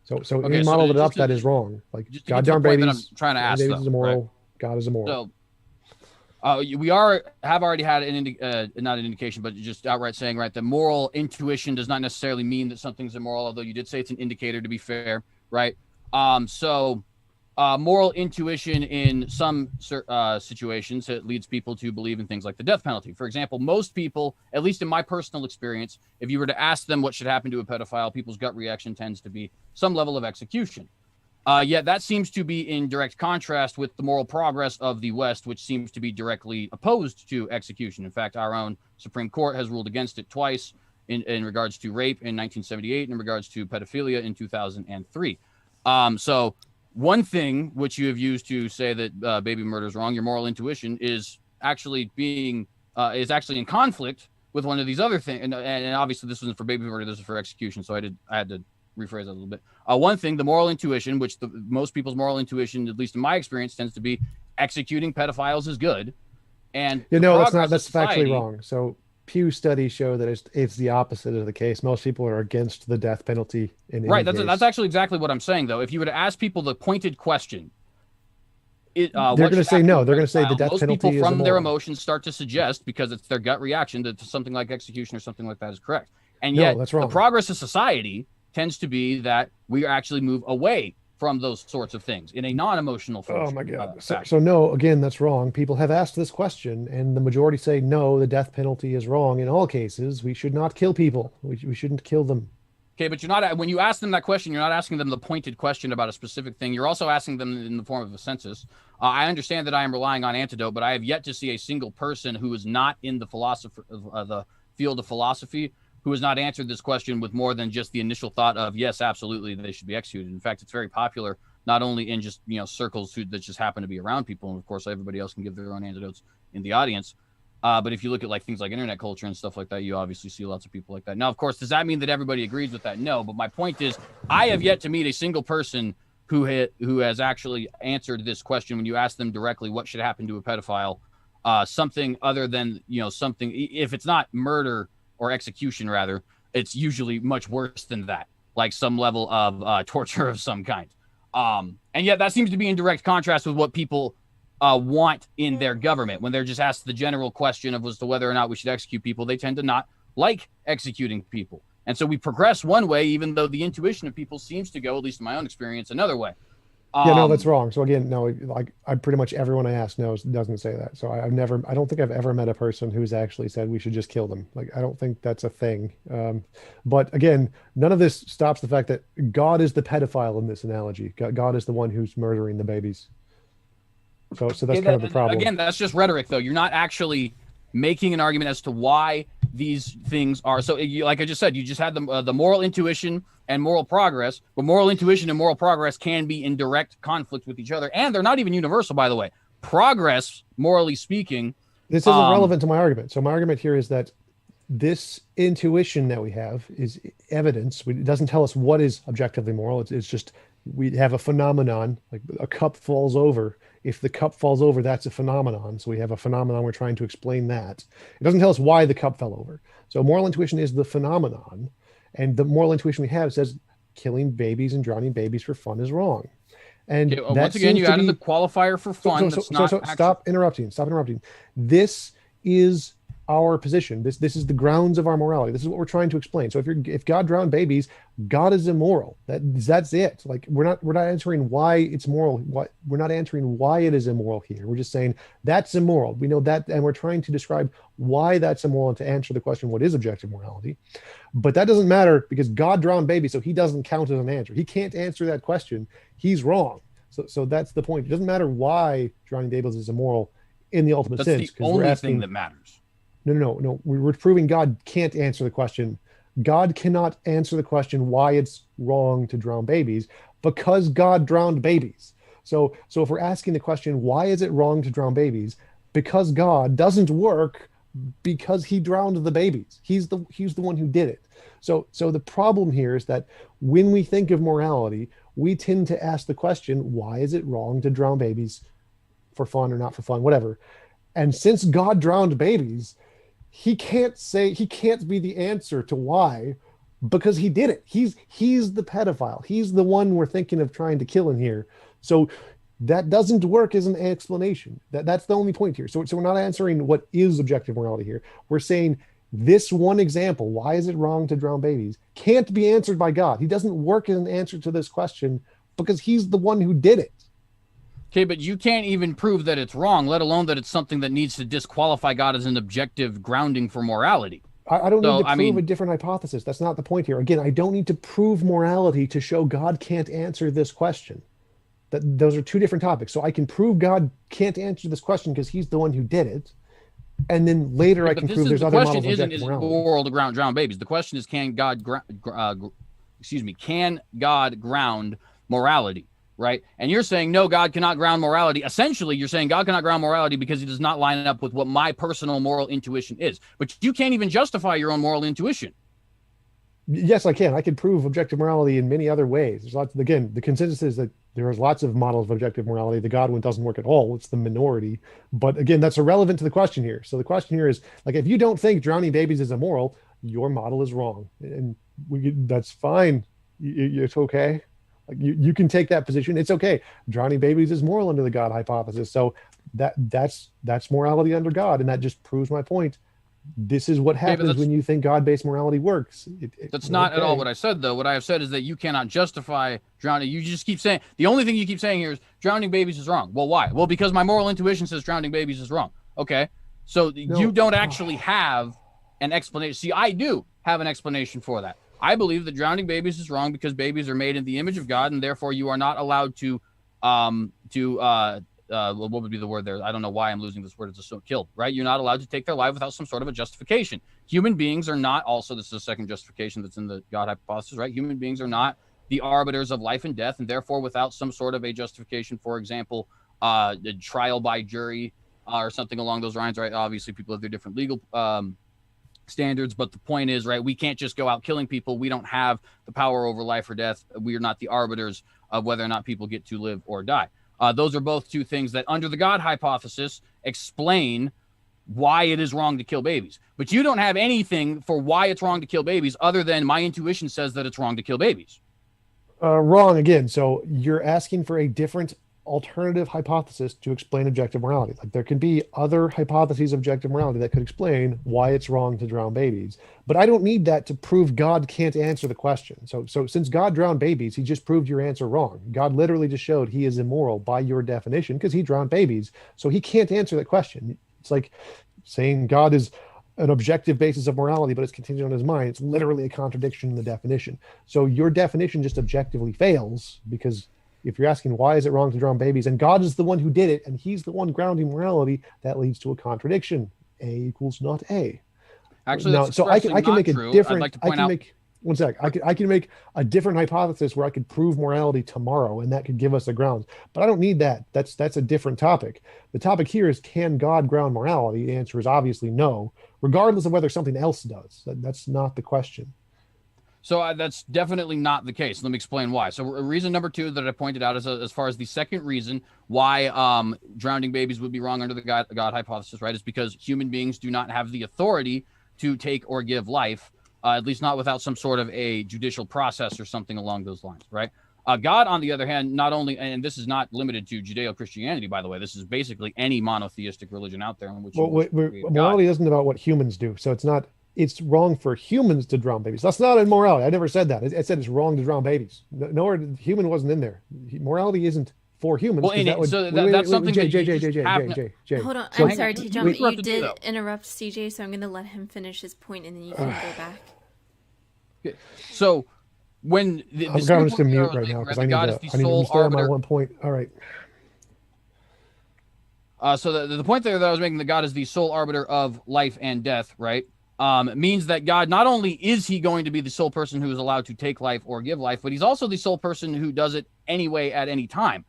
So any model that adopts that is wrong. Like God drowned babies. I'm trying to ask babies is immoral. Right? God is immoral. So we have already had not an indication, but just outright saying that moral intuition does not necessarily mean that something's immoral, although you did say it's an indicator, to be fair, right? Moral intuition in some situations, it leads people to believe in things like the death penalty. For example, most people, at least in my personal experience, if you were to ask them what should happen to a pedophile, people's gut reaction tends to be some level of execution. Yet that seems to be in direct contrast with the moral progress of the West, which seems to be directly opposed to execution. In fact, our own Supreme Court has ruled against it twice in regards to rape in 1978 and in regards to pedophilia in 2003. So one thing which you have used to say that baby murder is wrong, your moral intuition, is actually being is actually in conflict with one of these other things. And obviously this wasn't for baby murder, this is for execution. So I had to rephrase that a little bit. One thing, the moral intuition, which most people's moral intuition, at least in my experience, tends to be executing pedophiles is good. And that's factually wrong. So Pew studies show that it's the opposite of the case. Most people are against the death penalty in right. That's actually exactly what I'm saying, though. If you were to ask people the pointed question, they're going to say no. They're going to say the death penalty is immoral. Most people from their emotions start to suggest, because it's their gut reaction, that something like execution or something like that is correct. And yet that's wrong. The progress of society tends to be that we actually move away from those sorts of things in a non-emotional fashion. Oh my God. So no, again, that's wrong. People have asked this question and the majority say, no, the death penalty is wrong in all cases. We should not kill people. We shouldn't kill them. Okay, but you're not, when you ask them that question, you're not asking them the pointed question about a specific thing. You're also asking them in the form of a census. I understand that I am relying on antidote, but I have yet to see a single person who is not in the the field of philosophy who has not answered this question with more than just the initial thought of, yes, absolutely, they should be executed. In fact, it's very popular, not only in just, circles that just happen to be around people. And of course, everybody else can give their own antidotes in the audience. But if you look at things like internet culture and stuff like that, you obviously see lots of people like that. Now, of course, does that mean that everybody agrees with that? No. But my point is, I have yet to meet a single person who has actually answered this question when you ask them directly, what should happen to a pedophile? Something other than, something, if it's not murder or execution, rather, it's usually much worse than that, like some level of torture of some kind. And yet that seems to be in direct contrast with what people want in their government. When they're just asked the general question of as to whether or not we should execute people, they tend to not like executing people. And so we progress one way, even though the intuition of people seems to go, at least in my own experience, another way. That's wrong. So again, no, I pretty much everyone I ask doesn't say that. So I don't think I've ever met a person who's actually said we should just kill them. I don't think that's a thing. But again, none of this stops the fact that God is the pedophile in this analogy. God is the one who's murdering the babies. So that's kind of the problem. Again, that's just rhetoric, though. You're not actually making an argument as to why these things are. So, like I just said, you just had the moral intuition and moral progress, but moral intuition and moral progress can be in direct conflict with each other, and they're not even universal, by the way. Progress, morally speaking, this isn't relevant to my argument. So my argument here is that this intuition that we have is evidence. It doesn't tell us what is objectively moral. It's just we have a phenomenon, like a cup falls over. If the cup falls over, that's a phenomenon. So we have a phenomenon. We're trying to explain that. It doesn't tell us why the cup fell over. So moral intuition is the phenomenon. And the moral intuition we have says killing babies and drowning babies for fun is wrong. And once again, you added the qualifier for fun. Stop interrupting. Stop interrupting. This is our position. This is the grounds of our morality. This is what we're trying to explain. So if God drowned babies, God is immoral. That's it. We're not answering why it's moral. We're not answering why it is immoral here. We're just saying that's immoral. We know that, and we're trying to describe why that's immoral and to answer the question, what is objective morality? But that doesn't matter because God drowned babies, so he doesn't count as an answer. He can't answer that question. He's wrong. So that's the point. It doesn't matter why drowning babies is immoral in the ultimate sense. That's the only thing that matters. No. We're proving God can't answer the question. God cannot answer the question why it's wrong to drown babies because God drowned babies. So if we're asking the question, why is it wrong to drown babies? Because God doesn't work because he drowned the babies. He's the one who did it. So the problem here is that when we think of morality, we tend to ask the question, why is it wrong to drown babies for fun or not for fun, whatever. And since God drowned babies, he can't be the answer to why, because he did it. He's the pedophile. He's the one we're thinking of trying to kill in here. So that doesn't work as an explanation. That's the only point here. So we're not answering what is objective morality here. We're saying this one example, why is it wrong to drown babies, can't be answered by God. He doesn't work as an answer to this question because he's the one who did it. Okay, but you can't even prove that it's wrong, let alone that it's something that needs to disqualify God as an objective grounding for morality. I don't need to prove a different hypothesis. That's not the point here. Again, I don't need to prove morality to show God can't answer this question. Those are two different topics. So I can prove God can't answer this question because he's the one who did it. And then later I can prove there's other models of objective morality. The question isn't is it moral to drown babies. The question is, can God ground morality? right? And you're saying, no, God cannot ground morality. Essentially, you're saying God cannot ground morality because he does not line up with what my personal moral intuition is. But you can't even justify your own moral intuition. Yes, I can. I can prove objective morality in many other ways. There's lots. Again, the consensus is that there is lots of models of objective morality. The God one doesn't work at all. It's the minority. But again, that's irrelevant to the question here. So the question here is, like, if you don't think drowning babies is immoral, your model is wrong, and that's fine. It's okay. Like you can take that position. It's okay. Drowning babies is moral under the God hypothesis. So that's morality under God, and that just proves my point. This is what happens when you think God-based morality works. That's not at all what I said, though. What I have said is that you cannot justify drowning. You just keep saying, the only thing you keep saying here is drowning babies is wrong. Well, why? Well, because my moral intuition says drowning babies is wrong. Okay. So you don't actually have an explanation. See, I do have an explanation for that. I believe that drowning babies is wrong because babies are made in the image of God, and therefore you are not allowed to what would be the word there? I don't know why I'm losing this word. It's just killed, right? You're not allowed to take their life without some sort of a justification. Human beings are not also, this is a second justification that's in the God hypothesis, right? Human beings are not the arbiters of life and death, and therefore without some sort of a justification, for example, the trial by jury or something along those lines, right? Obviously people have their different legal standards, but the point is, right, we can't just go out killing people. We don't have the power over life or death. We are not the arbiters of whether or not people get to live or die. Those are both two things that under the God hypothesis explain why it is wrong to kill babies. But you don't have anything for why it's wrong to kill babies other than my intuition says that it's wrong to kill babies. Wrong again. So you're asking for a different alternative hypothesis to explain objective morality. Like there can be other hypotheses of objective morality that could explain why it's wrong to drown babies. But I don't need that to prove God can't answer the question. So since God drowned babies, he just proved your answer wrong. God literally just showed he is immoral by your definition because he drowned babies. So he can't answer that question. It's like saying God is an objective basis of morality, but it's contingent on his mind. It's literally a contradiction in the definition. So your definition just objectively fails because if you're asking why is it wrong to drown babies, and God is the one who did it, and he's the one grounding morality, that leads to a contradiction. A equals not A. Actually, now, so I can make true. a different. I'd like to point out. One sec. I can make a different hypothesis where I could prove morality tomorrow, and that could give us the grounds. But I don't need that. That's a different topic. The topic here is, can God ground morality? The answer is obviously no, regardless of whether something else does. That's not the question. So that's definitely not the case. Let me explain why. So reason number two that I pointed out is as far as the second reason why drowning babies would be wrong under the God hypothesis, right, is because human beings do not have the authority to take or give life, at least not without some sort of a judicial process or something along those lines, right? God, on the other hand, not only, and this is not limited to Judeo-Christianity, by the way, this is basically any monotheistic religion out there in which morality isn't about what humans do, so it's wrong for humans to drown babies. That's not immorality. I never said that. I said it's wrong to drown babies. Nowhere, human wasn't in there. Morality isn't for humans. Well, that's something that Jay. Hold on. I'm sorry, TJump. You did interrupt CJ, so I'm going to let him finish his point, and then you can go back. Okay. So when I'm just going to mute right now because I need to stay on my one point. All right. So the point there that I was making, that God is the sole arbiter of life and death, right? Means that God, not only is he going to be the sole person who is allowed to take life or give life, but he's also the sole person who does it anyway at any time.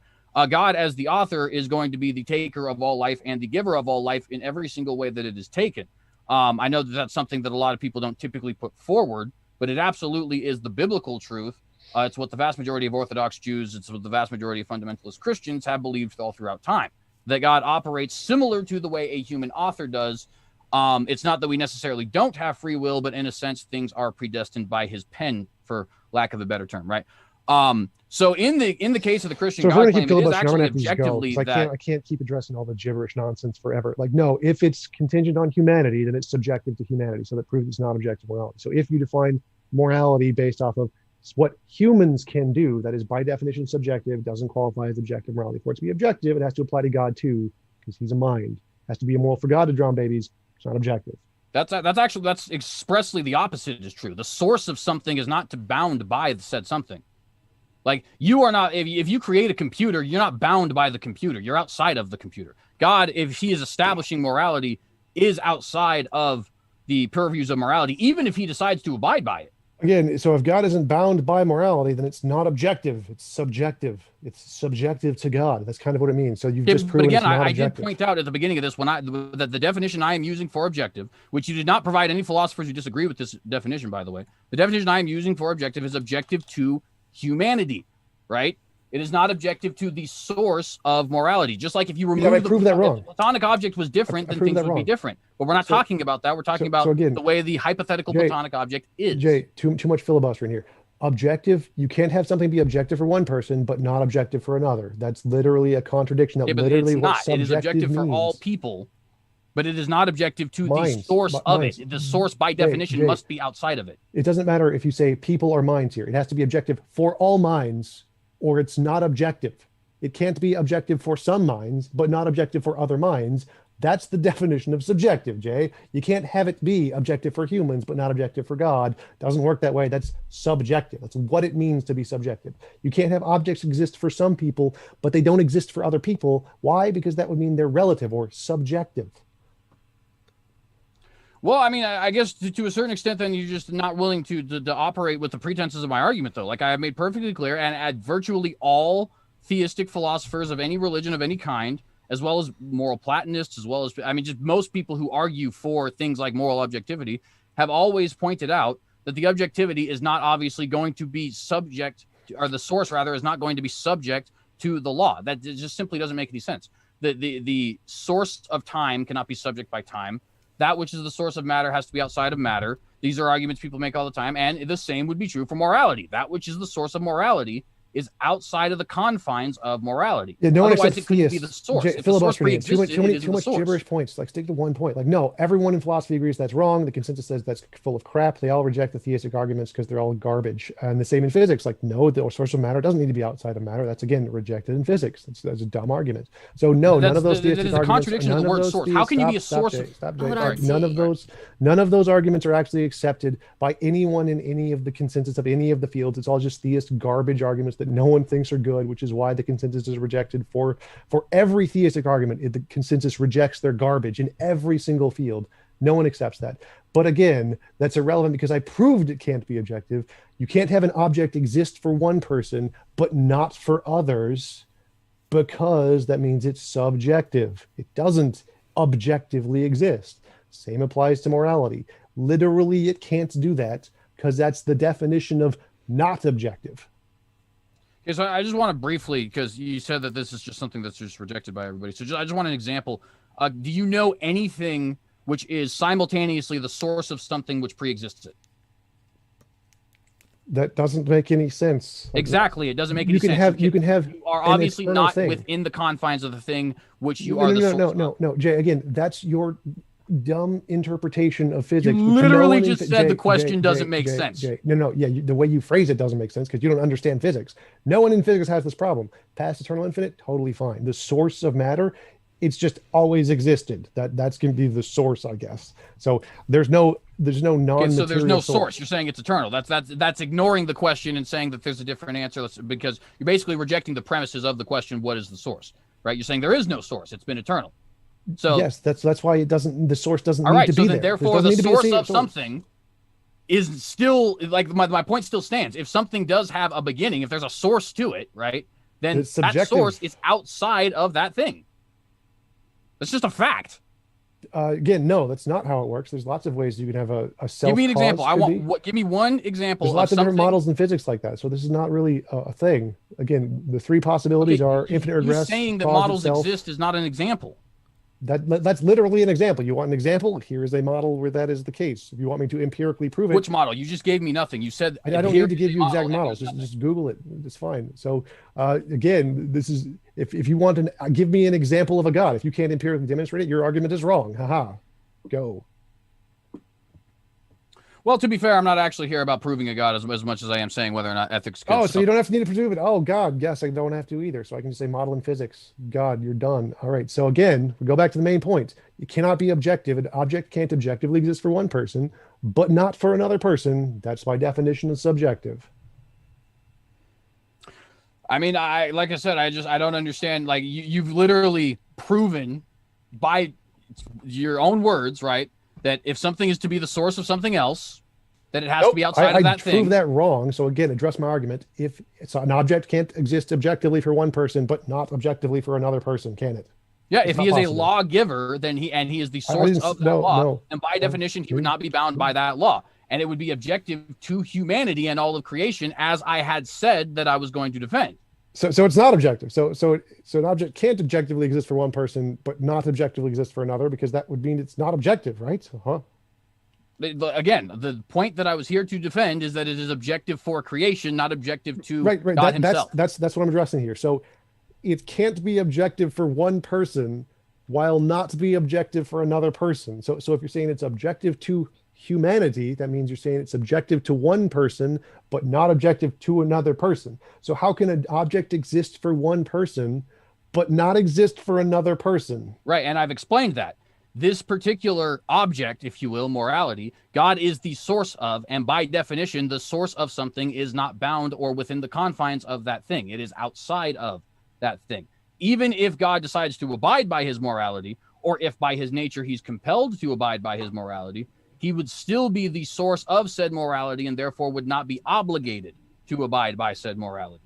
God, as the author, is going to be the taker of all life and the giver of all life in every single way that it is taken. I know that that's something that a lot of people don't typically put forward, but it absolutely is the biblical truth. It's what the vast majority of Orthodox Jews, it's what the vast majority of fundamentalist Christians have believed all throughout time, that God operates similar to the way a human author does. It's not that we necessarily don't have free will, but in a sense, things are predestined by his pen, for lack of a better term, right? So in the case of the Christian God claim, it is actually objectively that I can't keep addressing all the gibberish nonsense forever. Like, no, if it's contingent on humanity, then it's subjective to humanity. So that proves it's not objective morality. So if you define morality based off of what humans can do, that is by definition subjective, doesn't qualify as objective morality. For it to be objective, it has to apply to God too, because he's a mind. It has to be immoral for God to drown babies. It's not objective. That's expressly the opposite is true. The source of something is not bound by the said something. Like, you are not, if you create a computer, you're not bound by the computer. You're outside of the computer. God, if he is establishing morality, is outside of the purviews of morality, even if he decides to abide by it. Again, so if God isn't bound by morality, then it's not objective. It's subjective. It's subjective to God. That's kind of what it means. So you've Yeah, just but proven again, it's not I did objective. point out at the beginning of this that the definition I am using for objective, which you did not provide any philosophers who disagree with this definition, by the way. The definition I am using for objective is objective to humanity, right? It is not objective to the source of morality. Just like if you remove I proved that wrong. if the platonic object was different, then proved things that would be wrong. different. But we're not talking about that. We're talking about again, the way the hypothetical Jay, platonic object is. Jay, too much filibustering here. Objective, you can't have something be objective for one person but not objective for another. That's literally a contradiction. That Yeah, but literally it's what not. It subjective is objective for all means. people, but it is not objective to the Minds, source of minds. it. The source, by definition, Jay, must be outside of it. It doesn't matter if you say people or minds here. It has to be objective for all minds, or it's not objective. It can't be objective for some minds, but not objective for other minds. That's the definition of subjective, Jay. You can't have it be objective for humans, but not objective for God. Doesn't work that way. That's subjective. That's what it means to be subjective. You can't have objects exist for some people, but they don't exist for other people. Why? Because that would mean they're relative or subjective. Well, I mean, I guess to a certain extent, then you're just not willing to operate with the pretenses of my argument, though. Like I have made perfectly clear, and at virtually all theistic philosophers of any religion of any kind, as well as moral Platonists, as well as, I mean, just most people who argue for things like moral objectivity have always pointed out that the objectivity is not obviously going to be subject, or the source rather is not going to be subject to the law. That just simply doesn't make any sense. The source of time cannot be subject by time. That which is the source of matter has to be outside of matter. These are arguments people make all the time, and the same would be true for morality. That which is the source of morality is outside of the confines of morality. Yeah, no one Otherwise, except it couldn't theists. be the source. Jay, If the source filibustering. Too pre-existed, much, it is too much the source. gibberish points. Like stick to one point. Like no, everyone in philosophy agrees that's wrong. The consensus says that's full of crap. They all reject the theistic arguments because they're all garbage. And the same in physics. Like no, the source of matter doesn't need to be outside of matter. That's again rejected in physics. That's a dumb argument. So no, none of those theistic that is arguments. a contradiction of the word source. How can you be a source? Stop, Hold Jay. on, None of those arguments are actually accepted by anyone in any of the consensus of any of the fields. It's all just theist garbage arguments that no one thinks are good, which is why the consensus is rejected for every theistic argument. The consensus rejects their garbage in every single field. No one accepts that. But again, that's irrelevant because I proved it can't be objective. You can't have an object exist for one person but not for others, because that means it's subjective. It doesn't objectively exist. Same applies to morality. Literally, it can't do that because that's the definition of not objective. Okay, so I just want to briefly, because you said that this is just something that's just rejected by everybody. So I just want an example. Do you know anything which is simultaneously the source of something which pre-exists it? That doesn't make any sense. Exactly, it doesn't make any sense. You are obviously not within the confines of the thing which you are the source. No, Jay. Again, that's your dumb interpretation of physics. You literally just said the question doesn't make sense. The way you phrase it doesn't make sense because you don't understand physics. No one in physics has this problem. Past eternal infinite, totally fine. The source of matter, it's just always existed. That's going to be the source, I guess. So there's no non-material. Okay, so there's no source. You're saying it's eternal. That's ignoring the question and saying that there's a different answer, because you're basically rejecting the premises of the question. What is the source? Right? You're saying there is no source. It's been eternal. So yes, that's why it doesn't. The source doesn't all need right, to so be then there. Therefore, the source of something is still, like, my point still stands. If something does have a beginning, if there's a source to it, right, then that source is outside of that thing. That's just a fact. Again, no, that's not how it works. There's lots of ways you can have a self. Give me an example. Give me one example. There's lots of different models in physics like that. So this is not really a thing. Again, the three possibilities are infinite regress. Saying that models exist is not an example. That's literally an example. You want an example? Here is a model where that is the case. If you want me to empirically prove it. Which model? You just gave me nothing. You said I don't need to give you exact models. Just Google it. It's fine. So again, this is if you want to give me an example of a god, if you can't empirically demonstrate it, your argument is wrong. Haha. Go. Well, to be fair, I'm not actually here about proving a god as much as I am saying whether or not ethics. So you don't have to need to prove it. Oh God, yes, I don't have to either. So I can just say model in physics. God, you're done. All right. So again, we go back to the main point. You cannot be objective. An object can't objectively exist for one person, but not for another person. That's by definition of subjective. I mean, like I said, I don't understand. Like you've literally proven by your own words, right, that if something is to be the source of something else, that it has to be outside of that I thing. proved that wrong. So again, address my argument. If it's an object can't exist objectively for one person, but not objectively for another person, can it? Yeah, It's if not he is a possible. lawgiver, then he is the I source didn't. of that No, law, no. and by definition, he would not be bound by that law, and it would be objective to humanity and all of creation, as I had said that I was going to defend. So it's not objective. So an object can't objectively exist for one person, but not objectively exist for another, because that would mean it's not objective, right? Huh? Again, the point that I was here to defend is that it is objective for creation, not objective to Right. God himself. That's what I'm addressing here. So it can't be objective for one person while not be objective for another person. So if you're saying it's objective to humanity, that means you're saying it's objective to one person, but not objective to another person. So how can an object exist for one person, but not exist for another person? Right, and I've explained that. This particular object, if you will, morality, God is the source of, and by definition, the source of something is not bound or within the confines of that thing. It is outside of that thing. Even if God decides to abide by his morality, or if by his nature he's compelled to abide by his morality, he would still be the source of said morality and therefore would not be obligated to abide by said morality.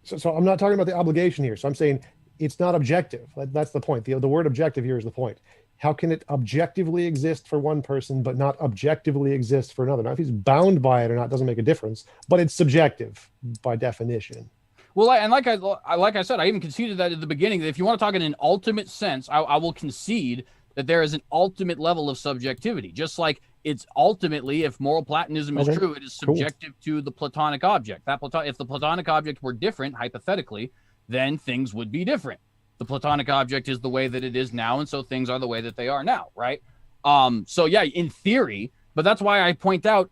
So I'm not talking about the obligation here. So I'm saying it's not objective. That's the point. The word objective here is the point. How can it objectively exist for one person, but not objectively exist for another? Now, if he's bound by it or not, doesn't make a difference, but it's subjective by definition. Well, and like I said, I even conceded that at the beginning, that if you want to talk in an ultimate sense, I will concede that there is an ultimate level of subjectivity. Just like it's ultimately, if moral Platonism is true, it is subjective to the Platonic object. If the Platonic object were different, hypothetically, then things would be different. The Platonic object is the way that it is now, and so things are the way that they are now, right? So yeah, in theory, but that's why I point out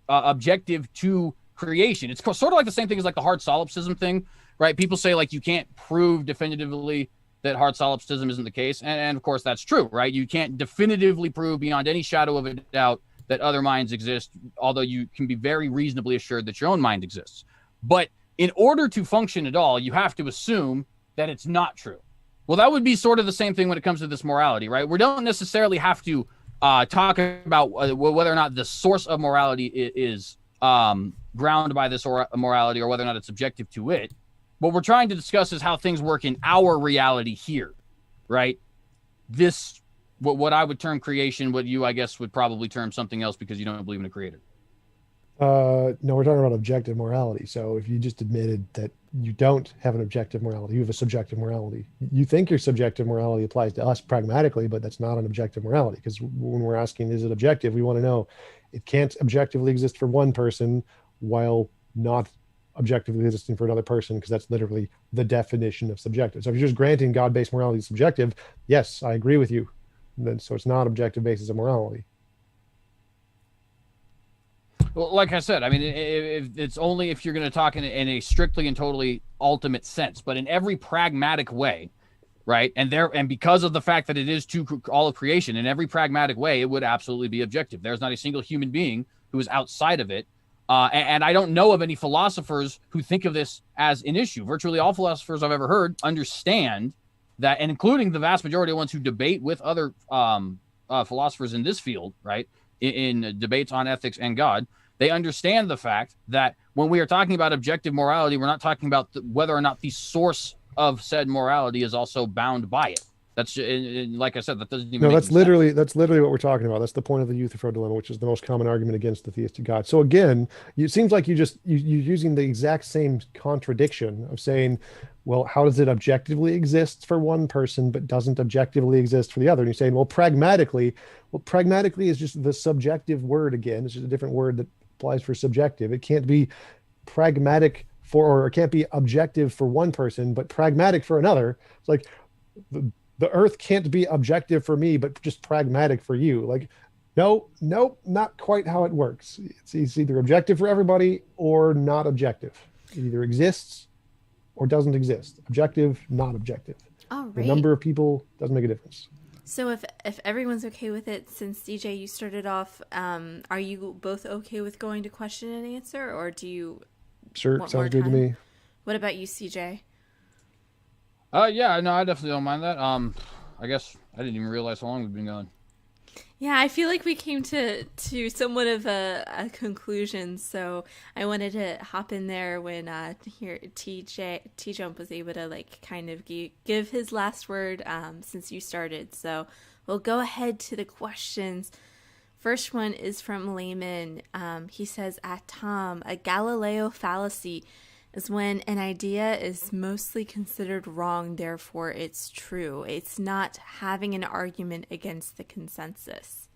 objective to creation. It's sort of like the same thing as like the hard solipsism thing, right? People say like you can't prove definitively that hard solipsism isn't the case, and of course that's true, right? You can't definitively prove beyond any shadow of a doubt that other minds exist, although you can be very reasonably assured that your own mind exists. But in order to function at all, you have to assume that it's not true. Well, that would be sort of the same thing when it comes to this morality, right? We don't necessarily have to talk about whether or not the source of morality is grounded by this morality or whether or not it's objective to it. What we're trying to discuss is how things work in our reality here, right? This, what I would term creation, what you, I guess, would probably term something else because you don't believe in a creator. No, we're talking about objective morality. So if you just admitted that you don't have an objective morality, you have a subjective morality. You think your subjective morality applies to us pragmatically, but that's not an objective morality, because when we're asking, is it objective? We want to know it can't objectively exist for one person while not objectively existing for another person, because that's literally the definition of subjective. So if you're just granting God-based morality is subjective, yes, I agree with you. So it's not objective basis of morality. Well, like I said, I mean, it's only if you're going to talk in a strictly and totally ultimate sense, but in every pragmatic way, right? And because of the fact that it is to all of creation, in every pragmatic way, it would absolutely be objective. There's not a single human being who is outside of it. And I don't know of any philosophers who think of this as an issue. Virtually all philosophers I've ever heard understand that, and including the vast majority of ones who debate with other philosophers in this field, right? In debates on ethics and God, they understand the fact that when we are talking about objective morality, we're not talking about whether or not the source of said morality is also bound by it. That's, like I said, that doesn't even. No, that's literally what we're talking about. That's the point of the Euthyphro dilemma, which is the most common argument against the theistic God. So again, it seems like you're using the exact same contradiction of saying, well, how does it objectively exist for one person but doesn't objectively exist for the other? And you're saying, well, pragmatically is just the subjective word again. It's just a different word that applies for subjective. It can't be pragmatic or it can't be objective for one person, but pragmatic for another. It's like the earth can't be objective for me, but just pragmatic for you. Like, nope, not quite how it works. It's either objective for everybody or not objective. It either exists or doesn't exist. Objective, not objective. All right. The number of people doesn't make a difference. So if everyone's okay with it, since DJ, you started off, are you both okay with going to question and answer, or do you? Sure, want sounds more good to time? me. What about you, CJ? Yeah, no, I definitely don't mind that. I guess I didn't even realize how long we've been going. Yeah, I feel like we came to somewhat of a conclusion, so I wanted to hop in there when here TJump was able to like kind of give his last word since you started. So we'll go ahead to the questions. First one is from Layman. He says, at Tom, a Galileo fallacy is when an idea is mostly considered wrong, therefore it's true. It's not having an argument against the consensus.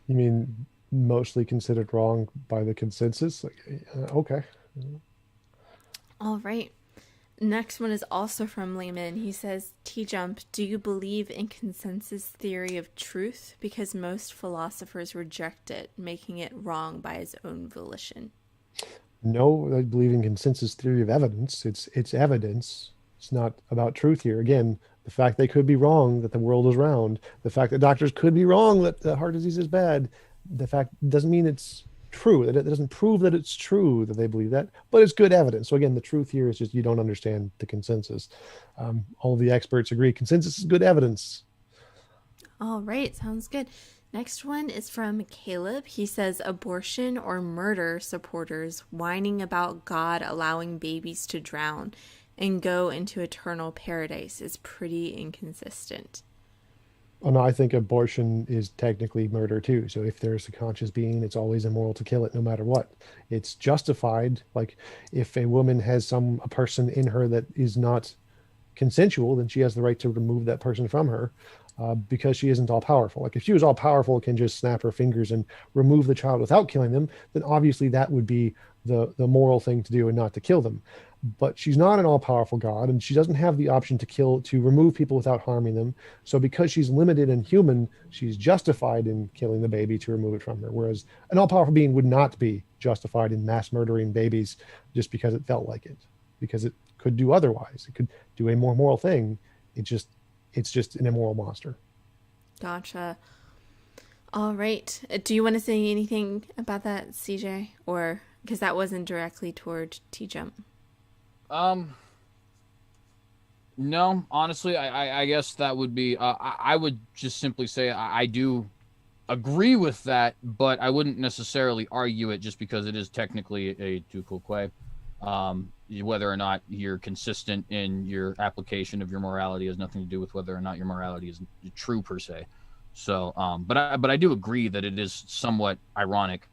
You mean mostly considered wrong by the consensus? Like, okay. All right. Next one is also from Lehman. He says, TJump, do you believe in consensus theory of truth? Because most philosophers reject it, making it wrong by his own volition. No, I believe in consensus theory of evidence. It's evidence. It's not about truth here. Again, the fact they could be wrong that the world is round, the fact that doctors could be wrong that the heart disease is bad, the fact doesn't mean it's true. That it doesn't prove that it's true that they believe that, but it's good evidence. So again, the truth here is just you don't understand the consensus. All the experts agree consensus is good evidence. All right, sounds good. Next one is from Caleb. He says abortion or murder supporters whining about God allowing babies to drown and go into eternal paradise is pretty inconsistent. Oh, no, I think abortion is technically murder too. So if there's a conscious being, it's always immoral to kill it no matter what. It's justified. Like if a woman has a person in her that is not consensual, then she has the right to remove that person from her because she isn't all powerful. Like if she was all powerful, can just snap her fingers and remove the child without killing them, then obviously that would be the moral thing to do and not to kill them. But she's not an all-powerful God, and she doesn't have the option to remove people without harming them. So because she's limited and human, she's justified in killing the baby to remove it from her. Whereas an all-powerful being would not be justified in mass murdering babies just because it felt like it, because it could do otherwise. It could do a more moral thing. It's just an immoral monster. Gotcha. All right. Do you want to say anything about that, CJ? Or because that wasn't directly toward TJump? No, honestly, I guess that would be, I would just simply say I do agree with that, but I wouldn't necessarily argue it just because it is technically a tu quoque. Whether or not you're consistent in your application of your morality has nothing to do with whether or not your morality is true per se. So, but I do agree that it is somewhat ironic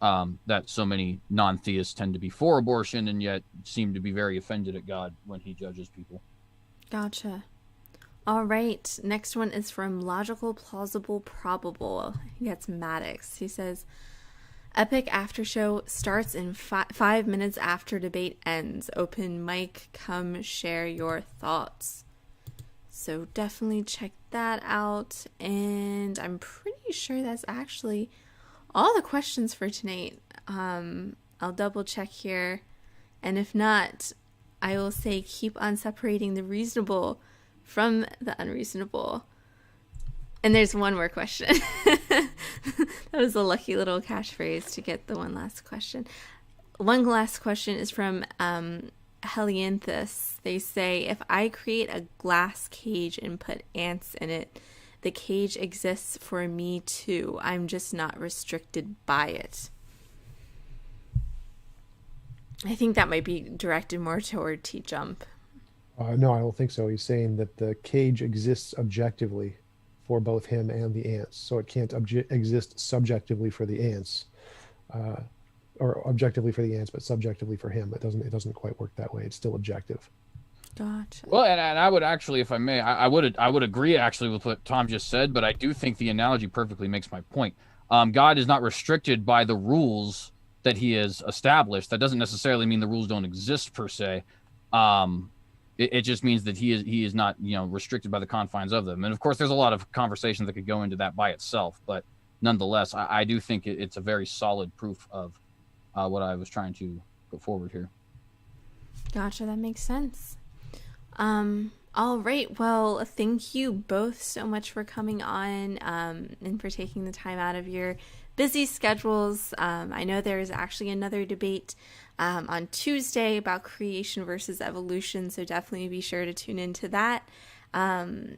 that so many non-theists tend to be for abortion and yet seem to be very offended at God when he judges people. Gotcha. All right. Next one is from Logical, Plausible, Probable. That's Maddox. He says, Epic After Show starts in 5 minutes after debate ends. Open mic, come share your thoughts. So definitely check that out. And I'm pretty sure that's actually all the questions for tonight. I'll double check here. And if not, I will say keep on separating the reasonable from the unreasonable. And there's one more question. That was a lucky little catchphrase to get the one last question. One last question is from Helianthus. They say, if I create a glass cage and put ants in it, the cage exists for me too. I'm just not restricted by it. I think that might be directed more toward TJump. No, I don't think so. He's saying that the cage exists objectively for both him and the ants. So it can't exist subjectively for the ants, or objectively for the ants, but subjectively for him. It doesn't quite work that way. It's still objective. Gotcha. Well, and I would actually, if I may, I would agree actually with what Tom just said, but I do think the analogy perfectly makes my point. God is not restricted by the rules that he has established. That doesn't necessarily mean the rules don't exist per se. It just means that he is not, restricted by the confines of them. And of course, there's a lot of conversations that could go into that by itself, but nonetheless, I do think it's a very solid proof of what I was trying to put forward here. Gotcha. That makes sense. All right. Well, thank you both so much for coming on and for taking the time out of your busy schedules. I know there is actually another debate on Tuesday about creation versus evolution, so definitely be sure to tune into that.